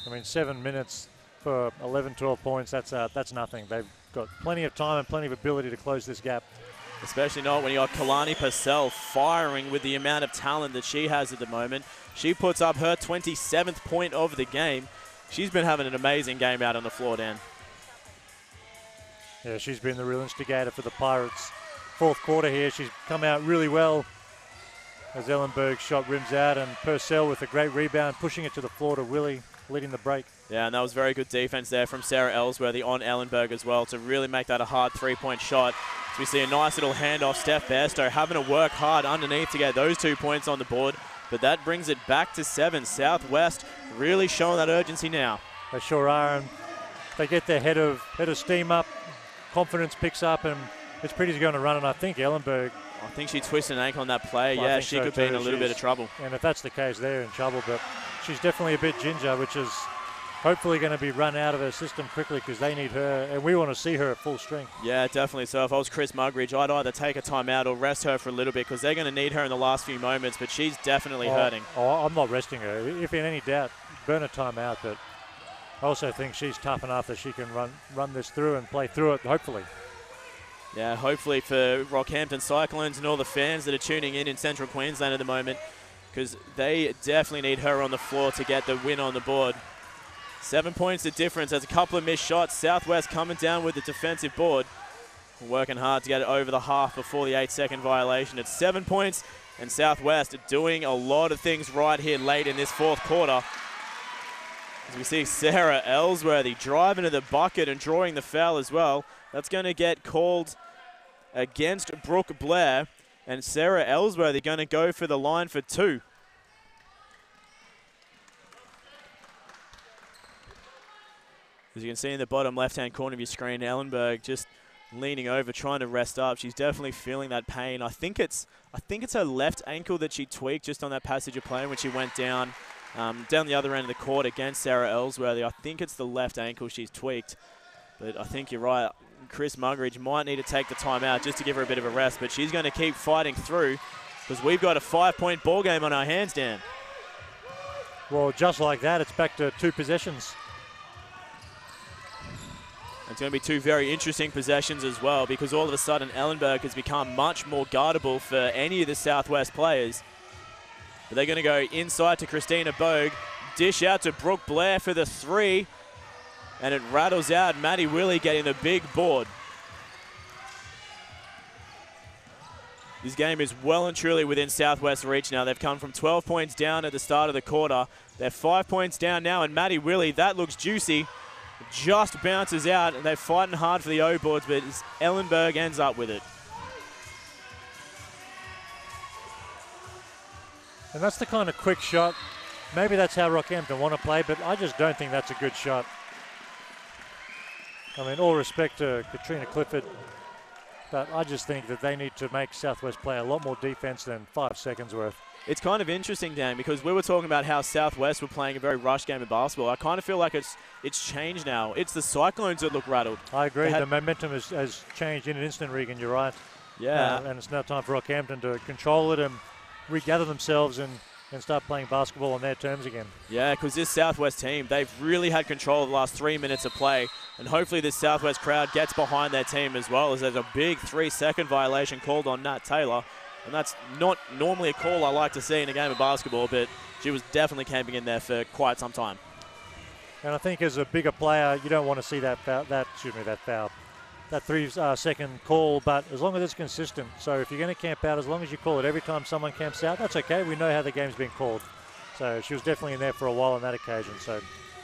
I mean, 7 minutes for 11, 12 points, that's nothing. They've got plenty of time and plenty of ability to close this gap. Especially not when you got Kalani Purcell firing with the amount of talent that she has at the moment. She puts up her 27th point of the game. She's been having an amazing game out on the floor, Dan. Yeah, she's been the real instigator for the Pirates. 4th quarter here, she's come out really well as Ellenberg's shot rims out, and Purcell with a great rebound, pushing it to the floor to Willie, leading the break. Yeah, and that was very good defense there from Sarah Ellsworthy on Ellenberg as well to really make that a hard 3-point shot. So we see a nice little handoff. Steph Bairstow having to work hard underneath to get those 2 points on the board. But that brings it back to 7. Southwest really showing that urgency now. They sure are, and they get their head of steam up. Confidence picks up, and it's pretty easy going to run. And I think Ellenberg I think she twisted an ankle on that play. Well, yeah, she could be in a little bit of trouble. And if that's the case, they're in trouble. But she's definitely a bit ginger, which is hopefully going to be run out of her system quickly because they need her, and we want to see her at full strength. Yeah, definitely. So if I was Chris Mugridge, I'd either take a timeout or rest her for a little bit because they're going to need her in the last few moments, but she's definitely hurting. Oh, I'm not resting her. If in any doubt, burn a timeout, but I also think she's tough enough that she can run this through and play through it, hopefully. Yeah, hopefully for Rockhampton Cyclones and all the fans that are tuning in Central Queensland at the moment, because they definitely need her on the floor to get the win on the board. 7 points the difference. There's a couple of missed shots. Southwest coming down with the defensive board. Working hard to get it over the half before the 8-second violation. It's 7 points, and Southwest doing a lot of things right here late in this fourth quarter. As we see Sarah Ellsworthy driving to the bucket and drawing the foul as well. That's going to get called against Brooke Blair, and Sarah Ellsworthy going to go for the line for 2. As you can see in the bottom left-hand corner of your screen, Ellenberg just leaning over, trying to rest up. She's definitely feeling that pain. I think it's her left ankle that she tweaked just on that passage of play when she went down the other end of the court against Sarah Ellsworthy. I think it's the left ankle she's tweaked. But I think you're right. Chris Mugridge might need to take the timeout just to give her a bit of a rest. But she's going to keep fighting through because we've got a 5-point ball game on our hands, Dan. Well, just like that, it's back to 2 possessions. It's going to be 2 very interesting possessions as well because all of a sudden Ellenberg has become much more guardable for any of the Southwest players. But they're going to go inside to Christina Bogue, dish out to Brooke Blair for the 3, and it rattles out. Maddie Willie getting the big board. This game is well and truly within Southwest reach now. They've come from 12 points down at the start of the quarter. They're 5 points down now, and Maddie Willie, that looks juicy. Just bounces out, and they're fighting hard for the O boards, but Ellenberg ends up with it. And that's the kind of quick shot. Maybe that's how Rockhampton want to play, but I just don't think that's a good shot. I mean, all respect to Katrina Clifford, but I just think that they need to make Southwest play a lot more defense than 5 seconds worth. It's kind of interesting, Dan, because we were talking about how Southwest were playing a very rush game of basketball. I kind of feel like it's changed now. It's the Cyclones that look rattled. I agree. The momentum has changed in an instant, Regan. You're right. Yeah. And it's now time for Rockhampton to control it and regather themselves and start playing basketball on their terms again. Yeah, because this Southwest team, they've really had control of the last 3 minutes of play. And hopefully this Southwest crowd gets behind their team as well, as there's a big 3-second violation called on Nat Taylor. And that's not normally a call I like to see in a game of basketball, but she was definitely camping in there for quite some time. And I think as a bigger player, you don't want to see that foul, that 3-second call, but as long as it's consistent. So if you're going to camp out, as long as you call it every time someone camps out, that's okay. We know how the game's been called. So she was definitely in there for a while on that occasion, so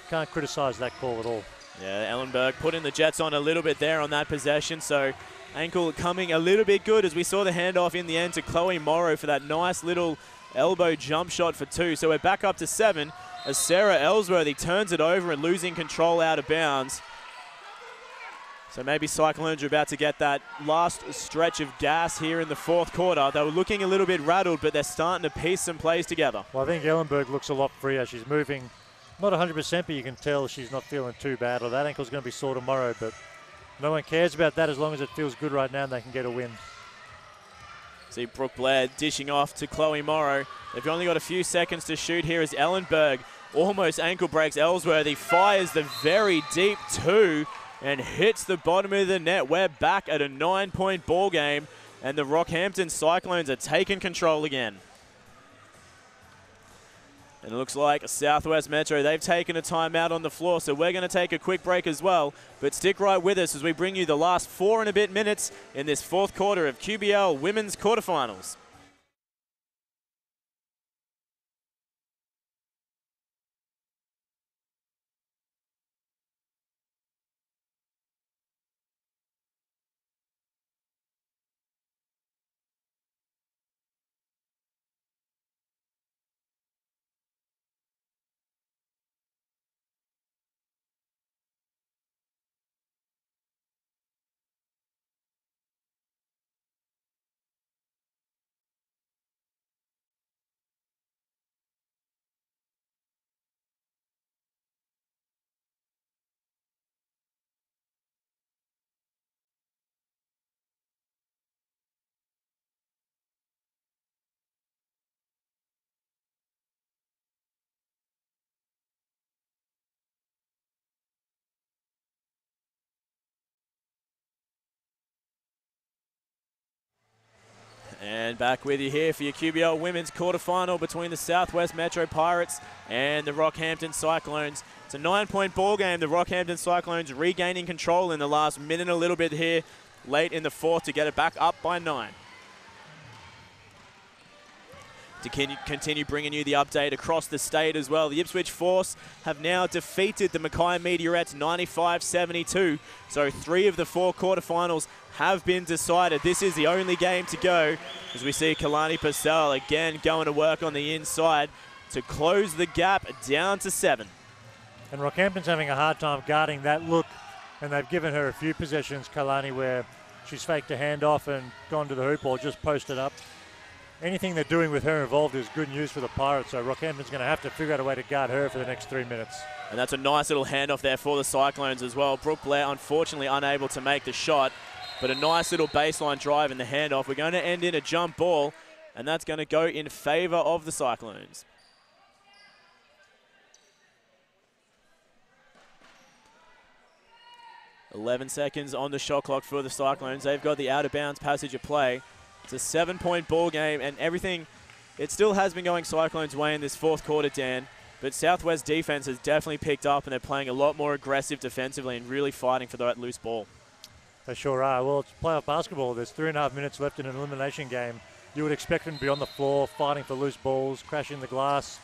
can't criticise that call at all. Yeah, Ellenberg putting the Jets on a little bit there on that possession, so ankle coming a little bit good as we saw the handoff in the end to Chloe Morrow for that nice little elbow jump shot for 2. So we're back up to 7 as Sarah Ellsworthy turns it over and losing control out of bounds. So maybe Cyclones are about to get that last stretch of gas here in the fourth quarter. They were looking a little bit rattled, but they're starting to piece some plays together. Well, I think Ellenberg looks a lot freer. She's moving, not 100%, but you can tell she's not feeling too bad. Or that ankle's going to be sore tomorrow, but no one cares about that as long as it feels good right now and they can get a win. See Brooke Blair dishing off to Chloe Morrow. They've only got a few seconds to shoot here as Ellenberg almost ankle breaks Ellsworthy, fires the very deep 2 and hits the bottom of the net. We're back at a 9-point ball game, and the Rockhampton Cyclones are taking control again. And it looks like Southwest Metro, they've taken a timeout on the floor, so we're going to take a quick break as well. But stick right with us as we bring you the last 4 and a bit minutes in this fourth quarter of QBL Women's Quarterfinals. And back with you here for your QBL Women's quarterfinal between the Southwest Metro Pirates and the Rockhampton Cyclones. It's a 9-point ball game. The Rockhampton Cyclones regaining control in the last minute a little bit here, late in the fourth, to get it back up by 9. To continue bringing you the update across the state as well. The Ipswich Force have now defeated the Mackay Meteorettes 95-72. So 3 of the 4 quarterfinals have been decided. This is the only game to go, as we see Kalani Purcell again going to work on the inside to close the gap down to 7. And Rockhampton's having a hard time guarding that look, and they've given her a few possessions, Kalani, where she's faked a handoff and gone to the hoop or just posted up. Anything they're doing with her involved is good news for the Pirates, so Rockhampton's going to have to figure out a way to guard her for the next 3 minutes. And that's a nice little handoff there for the Cyclones as well. Brooke Blair unfortunately unable to make the shot, but a nice little baseline drive in the handoff. We're going to end in a jump ball, and that's going to go in favour of the Cyclones. .11 seconds on the shot clock for the Cyclones. They've got the out-of-bounds passage of play. It's a 7-point ball game, and everything, it still has been going Cyclones' way in this fourth quarter, Dan, but Southwest defense has definitely picked up, and they're playing a lot more aggressive defensively and really fighting for that loose ball. They sure are. Well, it's playoff basketball. There's 3.5 minutes left in an elimination game. You would expect them to be on the floor, fighting for loose balls, crashing the glass.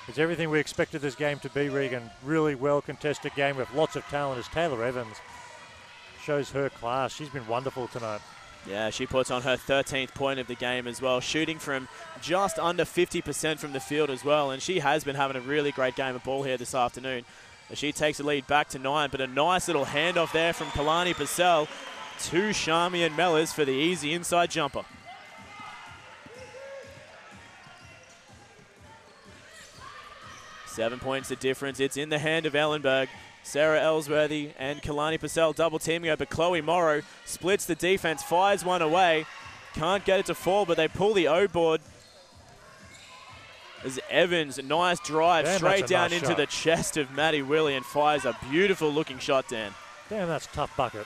It's everything we expected this game to be, Regan. Really well contested game with lots of talent, as Taylor Evans shows her class. She's been wonderful tonight. Yeah, she puts on her 13th point of the game as well, shooting from just under 50% from the field as well, and she has been having a really great game of ball here this afternoon. She takes the lead back to 9, but a nice little handoff there from Kalani Purcell to Charmian Mellors for the easy inside jumper. Seven points the difference. It's in the hand of Ellenberg. Sarah Ellsworthy and Kalani Purcell double teaming her, but Chloe Morrow splits the defense, fires one away. Can't get it to fall, but they pull the O-board. As Evans, nice drive, straight down into the chest of Maddie Willie and fires a beautiful looking shot, Dan. Damn, that's a tough bucket.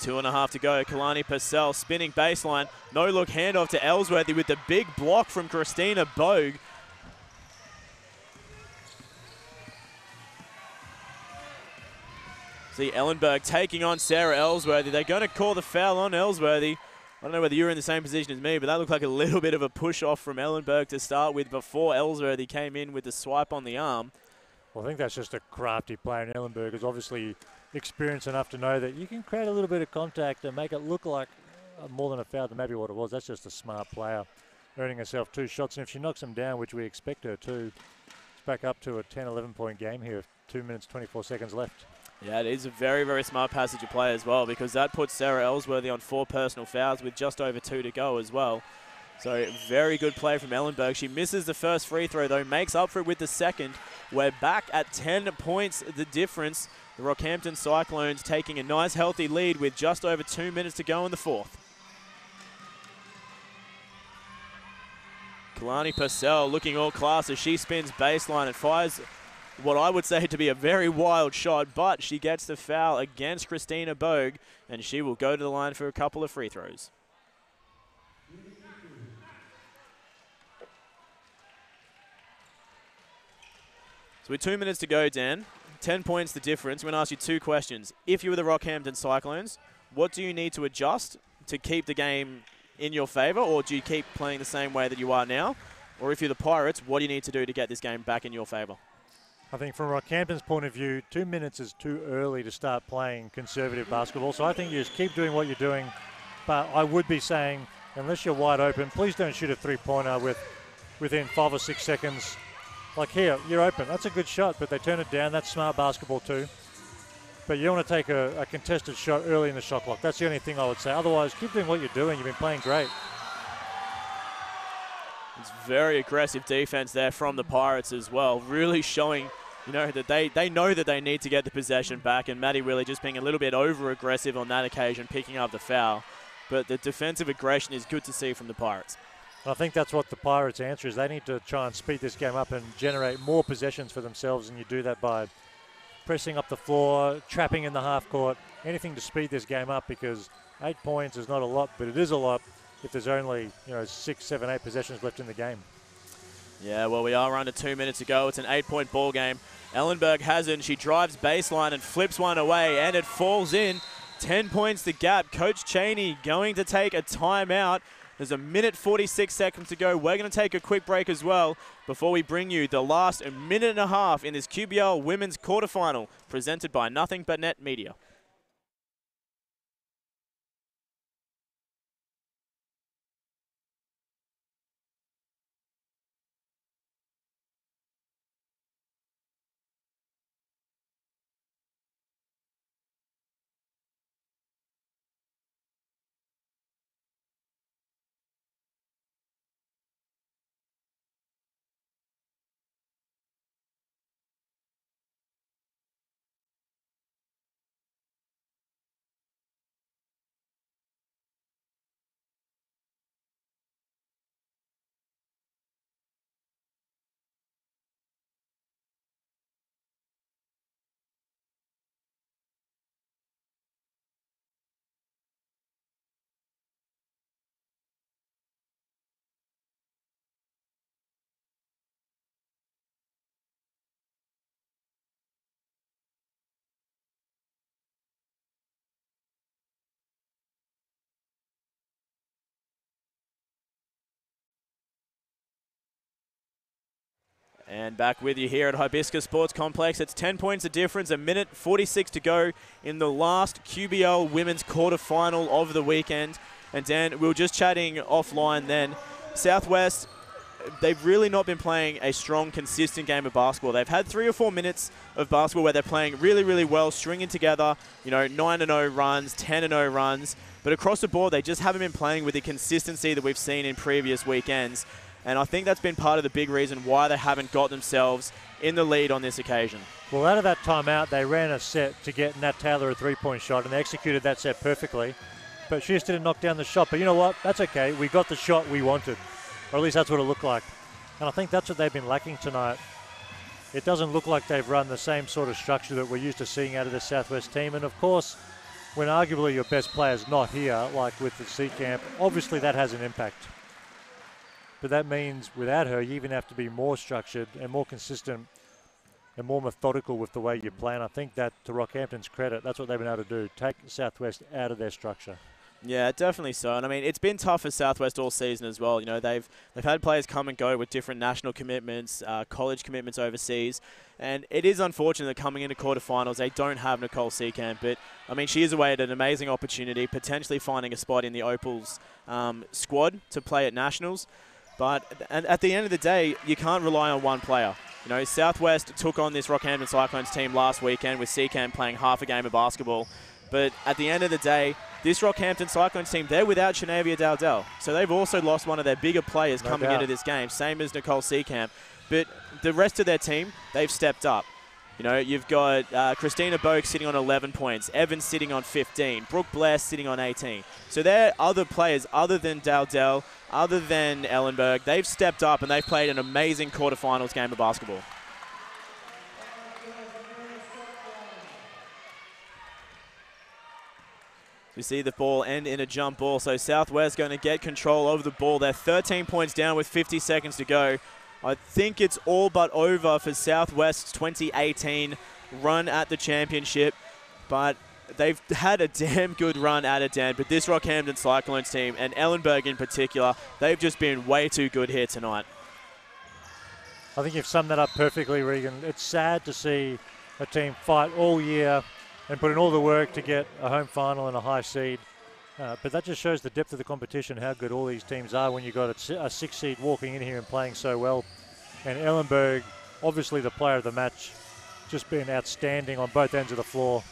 Two and a half to go. Kalani Purcell spinning baseline. No look handoff to Ellsworthy with the big block from Christina Bogue. See Ellenberg taking on Sarah Ellsworthy. They're going to call the foul on Ellsworthy. I don't know whether you were in the same position as me, but that looked like a little bit of a push off from Ellenberg to start with before Ellsworthy came in with the swipe on the arm. Well, I think that's just a crafty player, and Ellenberg is obviously experienced enough to know that you can create a little bit of contact and make it look like more than a foul than maybe what it was. That's just a smart player, earning herself 2 shots. And if she knocks them down, which we expect her to, it's back up to a 10, 11-point game here. 2 minutes, 24 seconds left. Yeah, it is a very, very smart passage of play as well, because that puts Sarah Ellsworthy on 4 personal fouls with just over 2 to go as well. So very good play from Ellenberg. She misses the first free throw, though, makes up for it with the second. We're back at 10 points the difference. The Rockhampton Cyclones taking a nice, healthy lead with just over 2 minutes to go in the fourth. Kalani Purcell looking all class as she spins baseline and fires what I would say to be a very wild shot, but she gets the foul against Christina Bogue, and she will go to the line for a couple of free throws. So with 2 minutes to go, Dan, 10 points the difference. I'm going to ask you 2 questions. If you were the Rockhampton Cyclones, what do you need to adjust to keep the game in your favour, or do you keep playing the same way that you are now? Or if you're the Pirates, what do you need to do to get this game back in your favour? I think from Rockhampton's point of view, 2 minutes is too early to start playing conservative basketball. So I think you just keep doing what you're doing. But I would be saying, unless you're wide open, please don't shoot a three-pointer within 5 or 6 seconds. Like here, you're open. That's a good shot, but they turn it down. That's smart basketball too. But you don't want to take a contested shot early in the shot clock. That's the only thing I would say. Otherwise, keep doing what you're doing. You've been playing great. It's very aggressive defense there from the Pirates as well. Really showing, you know, that they know that they need to get the possession back, and Maddie Willie just being a little bit over-aggressive on that occasion, picking up the foul. But the defensive aggression is good to see from the Pirates. I think that's what the Pirates' answer is. They need to try and speed this game up and generate more possessions for themselves, and you do that by pressing up the floor, trapping in the half court, anything to speed this game up, because 8 points is not a lot, but it is a lot if there's only 6, 7, 8 possessions left in the game. Yeah, well, we are under 2 minutes to go. It's an 8-point ball game. Ellenberg has it, and she drives baseline and flips one away, and it falls in. 10 points the gap. Coach Cheney going to take a timeout. There's a minute 46 seconds to go. We're going to take a quick break as well before we bring you the last minute and a half in this QBL Women's Quarterfinal, presented by Nothing But Net Media. And back with you here at Hibiscus Sports Complex. It's 10 points of difference, a minute 46 to go in the last QBL Women's Quarterfinal of the weekend. And Dan, we were just chatting offline then. Southwest, they've really not been playing a strong, consistent game of basketball. They've had 3 or 4 minutes of basketball where they're playing really, really well, stringing together, 9-0 runs, 10-0 runs. But across the board, they just haven't been playing with the consistency that we've seen in previous weekends. And I think that's been part of the big reason why they haven't got themselves in the lead on this occasion. Well, out of that timeout, they ran a set to get Nat Taylor a three-point shot, and they executed that set perfectly. But she just didn't knock down the shot. But you know what? That's okay. We got the shot we wanted, or at least that's what it looked like. And I think that's what they've been lacking tonight. It doesn't look like they've run the same sort of structure that we're used to seeing out of the Southwest team. And, of course, when arguably your best player's not here, like with the C camp, obviously that has an impact. But that means without her, you even have to be more structured and more consistent and more methodical with the way you play. And I think that, to Rockhampton's credit, that's what they've been able to do, take Southwest out of their structure. Yeah, definitely so. And I mean, it's been tough for Southwest all season as well. They've had players come and go with different national commitments, college commitments overseas. And it is unfortunate that coming into quarterfinals, they don't have Nicole Seacamp. But, I mean, she is away at an amazing opportunity, potentially finding a spot in the Opals squad to play at nationals. But at the end of the day, you can't rely on one player. Southwest took on this Rockhampton Cyclones team last weekend with Seacamp playing half a game of basketball. But at the end of the day, this Rockhampton Cyclones team, they're without Shanavia Dowdell. So they've also lost one of their bigger players coming into this game, same as Nicole Seacamp. But the rest of their team, they've stepped up. You've got Christina Boak sitting on 11 points, Evans sitting on 15, Brooke Blair sitting on 18. So they're other players other than Dowdell, other than Ellenberg. They've stepped up and they've played an amazing quarterfinals game of basketball. We see the ball end in a jump ball, so Southwest going to get control over the ball. They're 13 points down with 50 seconds to go. I think it's all but over for Southwest's 2018 run at the championship, but they've had a damn good run at it, Dan. But this Rockhampton Cyclones team, and Ellenberg in particular, they've just been way too good here tonight. I think you've summed that up perfectly, Regan. It's sad to see a team fight all year and put in all the work to get a home final and a high seed. But that just shows the depth of the competition, how good all these teams are when you've got a 6 seed walking in here and playing so well. And Ellenberg, obviously the player of the match, just been outstanding on both ends of the floor.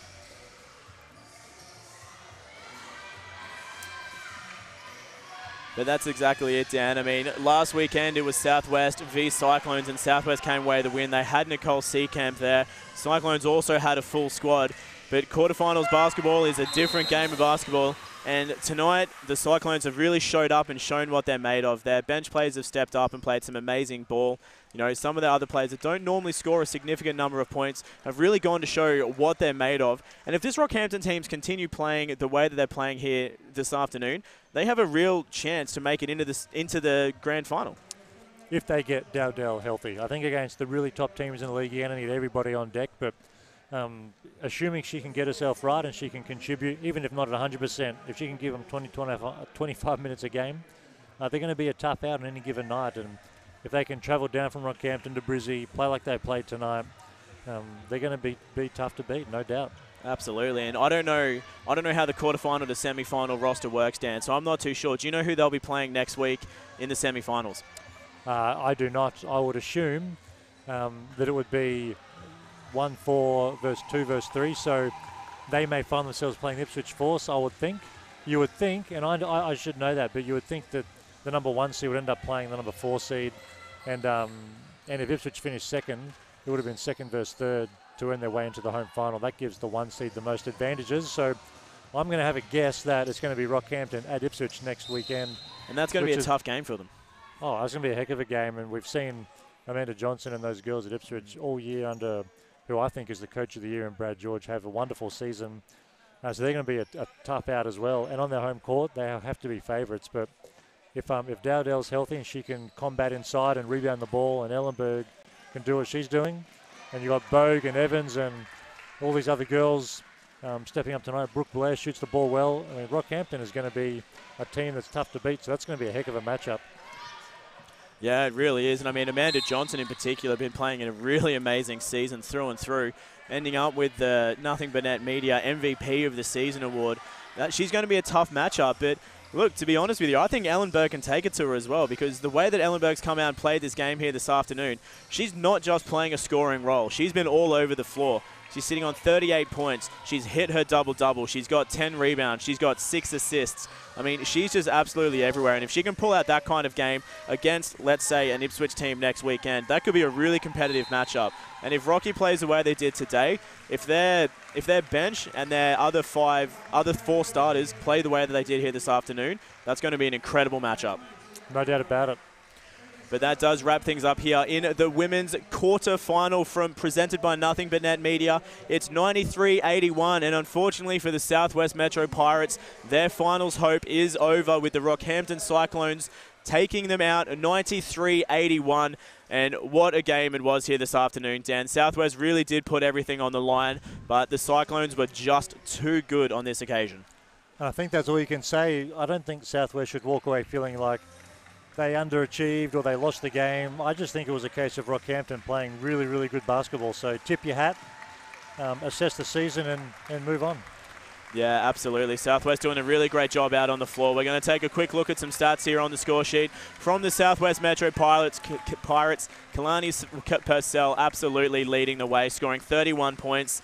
But that's exactly it, Dan. I mean, last weekend it was Southwest v Cyclones, and Southwest came away with the win. They had Nicole Seacamp there. Cyclones also had a full squad. But quarterfinals basketball is a different game of basketball. And tonight, the Cyclones have really showed up and shown what they're made of. Their bench players have stepped up and played some amazing ball. You know, some of the other players that don't normally score a significant number of points have really gone to show what they're made of. And if this Rockhampton teams continue playing the way that they're playing here this afternoon, they have a real chance to make it into the grand final. If they get Dowdell healthy. I think against the really top teams in the league, you're going to need everybody on deck, but assuming she can get herself right and she can contribute, even if not at 100%, if she can give them 25 minutes a game, they're going to be a tough out on any given night. And if they can travel down from Rockhampton to Brizzy, play like they played tonight, they're going to be tough to beat, no doubt. Absolutely, and I don't know how the quarterfinal to semi-final roster works, Dan. So I'm not too sure. Do you know who they'll be playing next week in the semi-finals? I do not. I would assume that it would be 1-4 versus 2 versus 3. So they may find themselves playing Ipswich Force. I would think. You would think, and I should know that, but you would think that the number 1 seed would end up playing the number 4 seed, and if Ipswich finished second, it would have been second versus third to earn their way into the home final. That gives the 1 seed the most advantages. So I'm going to have a guess that it's going to be Rockhampton at Ipswich next weekend. And that's going to be a tough game for them. Oh, it's going to be a heck of a game, and we've seen Amanda Johnson and those girls at Ipswich all year under who I think is the coach of the year, and Brad George, have a wonderful season. So they're going to be a tough out as well. And on their home court, they have to be favourites. But if Dowdell's healthy and she can combat inside and rebound the ball, and Ellenberg can do what she's doing, and you've got Bogue and Evans and all these other girls stepping up tonight. Brooke Blair shoots the ball well. I mean, Rockhampton is going to be a team that's tough to beat, so that's going to be a heck of a matchup. Yeah, it really is. And I mean, Amanda Johnson in particular been playing in a really amazing season through and through, ending up with the Nothing But Net Media MVP of the Season award. She's going to be a tough matchup, but look, to be honest with you, I think Ellenberg can take it to her as well, because the way that Ellenberg's come out and played this game here this afternoon, she's not just playing a scoring role. She's been all over the floor. She's sitting on 38 points. She's hit her double-double. She's got 10 rebounds. She's got 6 assists. I mean, she's just absolutely everywhere. And if she can pull out that kind of game against, let's say, an Ipswich team next weekend, that could be a really competitive matchup. And if Rocky plays the way they did today, if their bench and their other 4 starters play the way that they did here this afternoon, that's going to be an incredible matchup. No doubt about it. But that does wrap things up here in the women's quarter-final presented by Nothing But Net Media. It's 93-81, and unfortunately for the Southwest Metro Pirates, their finals hope is over, with the Rockhampton Cyclones taking them out 93-81. And what a game it was here this afternoon, Dan. Southwest really did put everything on the line, but the Cyclones were just too good on this occasion. I think that's all you can say. I don't think Southwest should walk away feeling like they underachieved or they lost the game. I just think it was a case of Rockhampton playing really, really good basketball. So tip your hat, assess the season and move on. Yeah, absolutely. Southwest doing a really great job out on the floor. We're going to take a quick look at some stats here on the score sheet. From the Southwest Metro Pirates, Kalani Purcell absolutely leading the way, scoring 31 points.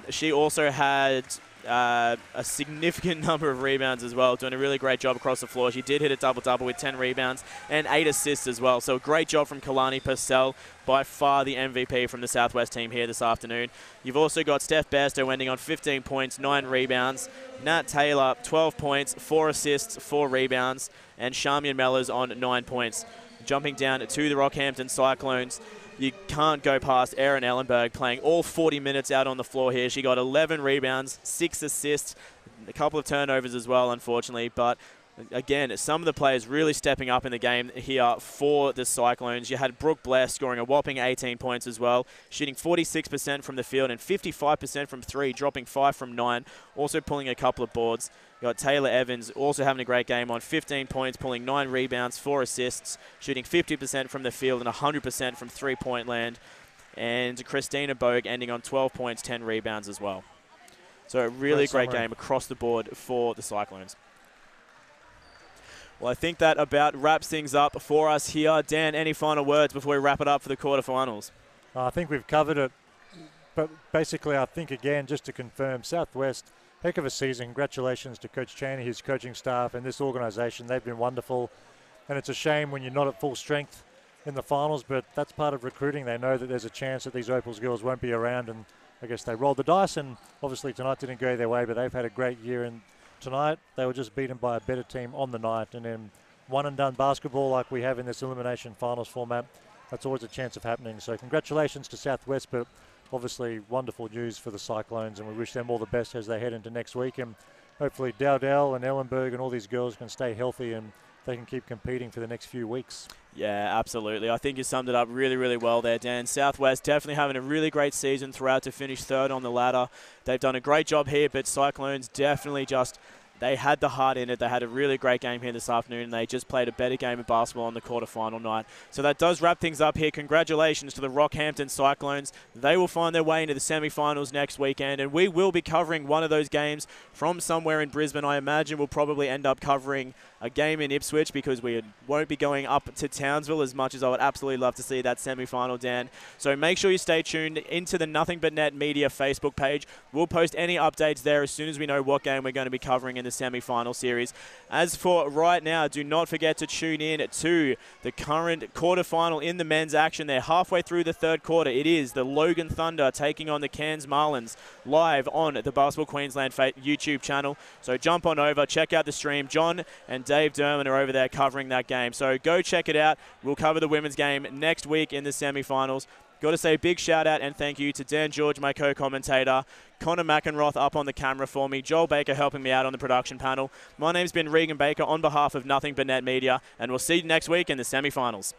She also had a significant number of rebounds as well, doing a really great job across the floor. She did hit a double-double with 10 rebounds and 8 assists as well. So a great job from Kalani Purcell, by far the MVP from the Southwest team here this afternoon. You've also got Steph Bairstow ending on 15 points, 9 rebounds. Nat Taylor, 12 points, 4 assists, 4 rebounds. And Charmian Mellors on 9 points. Jumping down to the Rockhampton Cyclones, you can't go past Erin Ellenberg playing all 40 minutes out on the floor here. She got 11 rebounds, 6 assists, a couple of turnovers as well, unfortunately. But again, some of the players really stepping up in the game here for the Cyclones. You had Brooke Blair scoring a whopping 18 points as well, shooting 46% from the field and 55% from 3, dropping 5 from 9, also pulling a couple of boards. You got Taylor Evans also having a great game on 15 points, pulling 9 rebounds, 4 assists, shooting 50% from the field and 100% from three-point land. And Christina Bogue ending on 12 points, 10 rebounds as well. So a really great game across the board for the Cyclones. Well, I think that about wraps things up for us here. Dan, any final words before we wrap it up for the quarterfinals? I think we've covered it. But basically, I think, again, just to confirm, Southwest, heck of a season. Congratulations to Coach Cheney, his coaching staff, and this organisation. They've been wonderful. And it's a shame when you're not at full strength in the finals, but that's part of recruiting. They know that there's a chance that these Opals girls won't be around, and I guess they rolled the dice, and obviously tonight didn't go their way, but they've had a great year. And tonight, they were just beaten by a better team on the night. And then one-and-done basketball like we have in this elimination finals format that's always a chance of happening. So congratulations to Southwest, but obviously wonderful news for the Cyclones, and we wish them all the best as they head into next week. And hopefully Dowdell and Ellenberg and all these girls can stay healthy and they can keep competing for the next few weeks. Yeah, absolutely. I think you summed it up really, really well there, Dan. Southwest definitely having a really great season throughout to finish third on the ladder. They've done a great job here, but Cyclones definitely just, they had the heart in it. They had a really great game here this afternoon, and they just played a better game of basketball on the quarterfinal night. So that does wrap things up here. Congratulations to the Rockhampton Cyclones. They will find their way into the semi-finals next weekend, and we will be covering one of those games from somewhere in Brisbane. I imagine we'll probably end up covering a game in Ipswich because we won't be going up to Townsville as much as I would absolutely love to see that semi-final, Dan. So make sure you stay tuned into the Nothing But Net Media Facebook page. We'll post any updates there as soon as we know what game we're going to be covering in the semi-final series. As for right now, do not forget to tune in to the current quarterfinal in the men's action. They're halfway through the third quarter. It is the Logan Thunder taking on the Cairns Marlins live on the Basketball Queensland YouTube channel. So jump on over, check out the stream. John and Dave Derman are over there covering that game. So go check it out. We'll cover the women's game next week in the semi-finals. Got to say a big shout out and thank you to Dan George, my co-commentator, Connor McEnroth up on the camera for me, Joel Baker helping me out on the production panel. My name's been Regan Baker on behalf of Nothing But Net Media, and we'll see you next week in the semi-finals.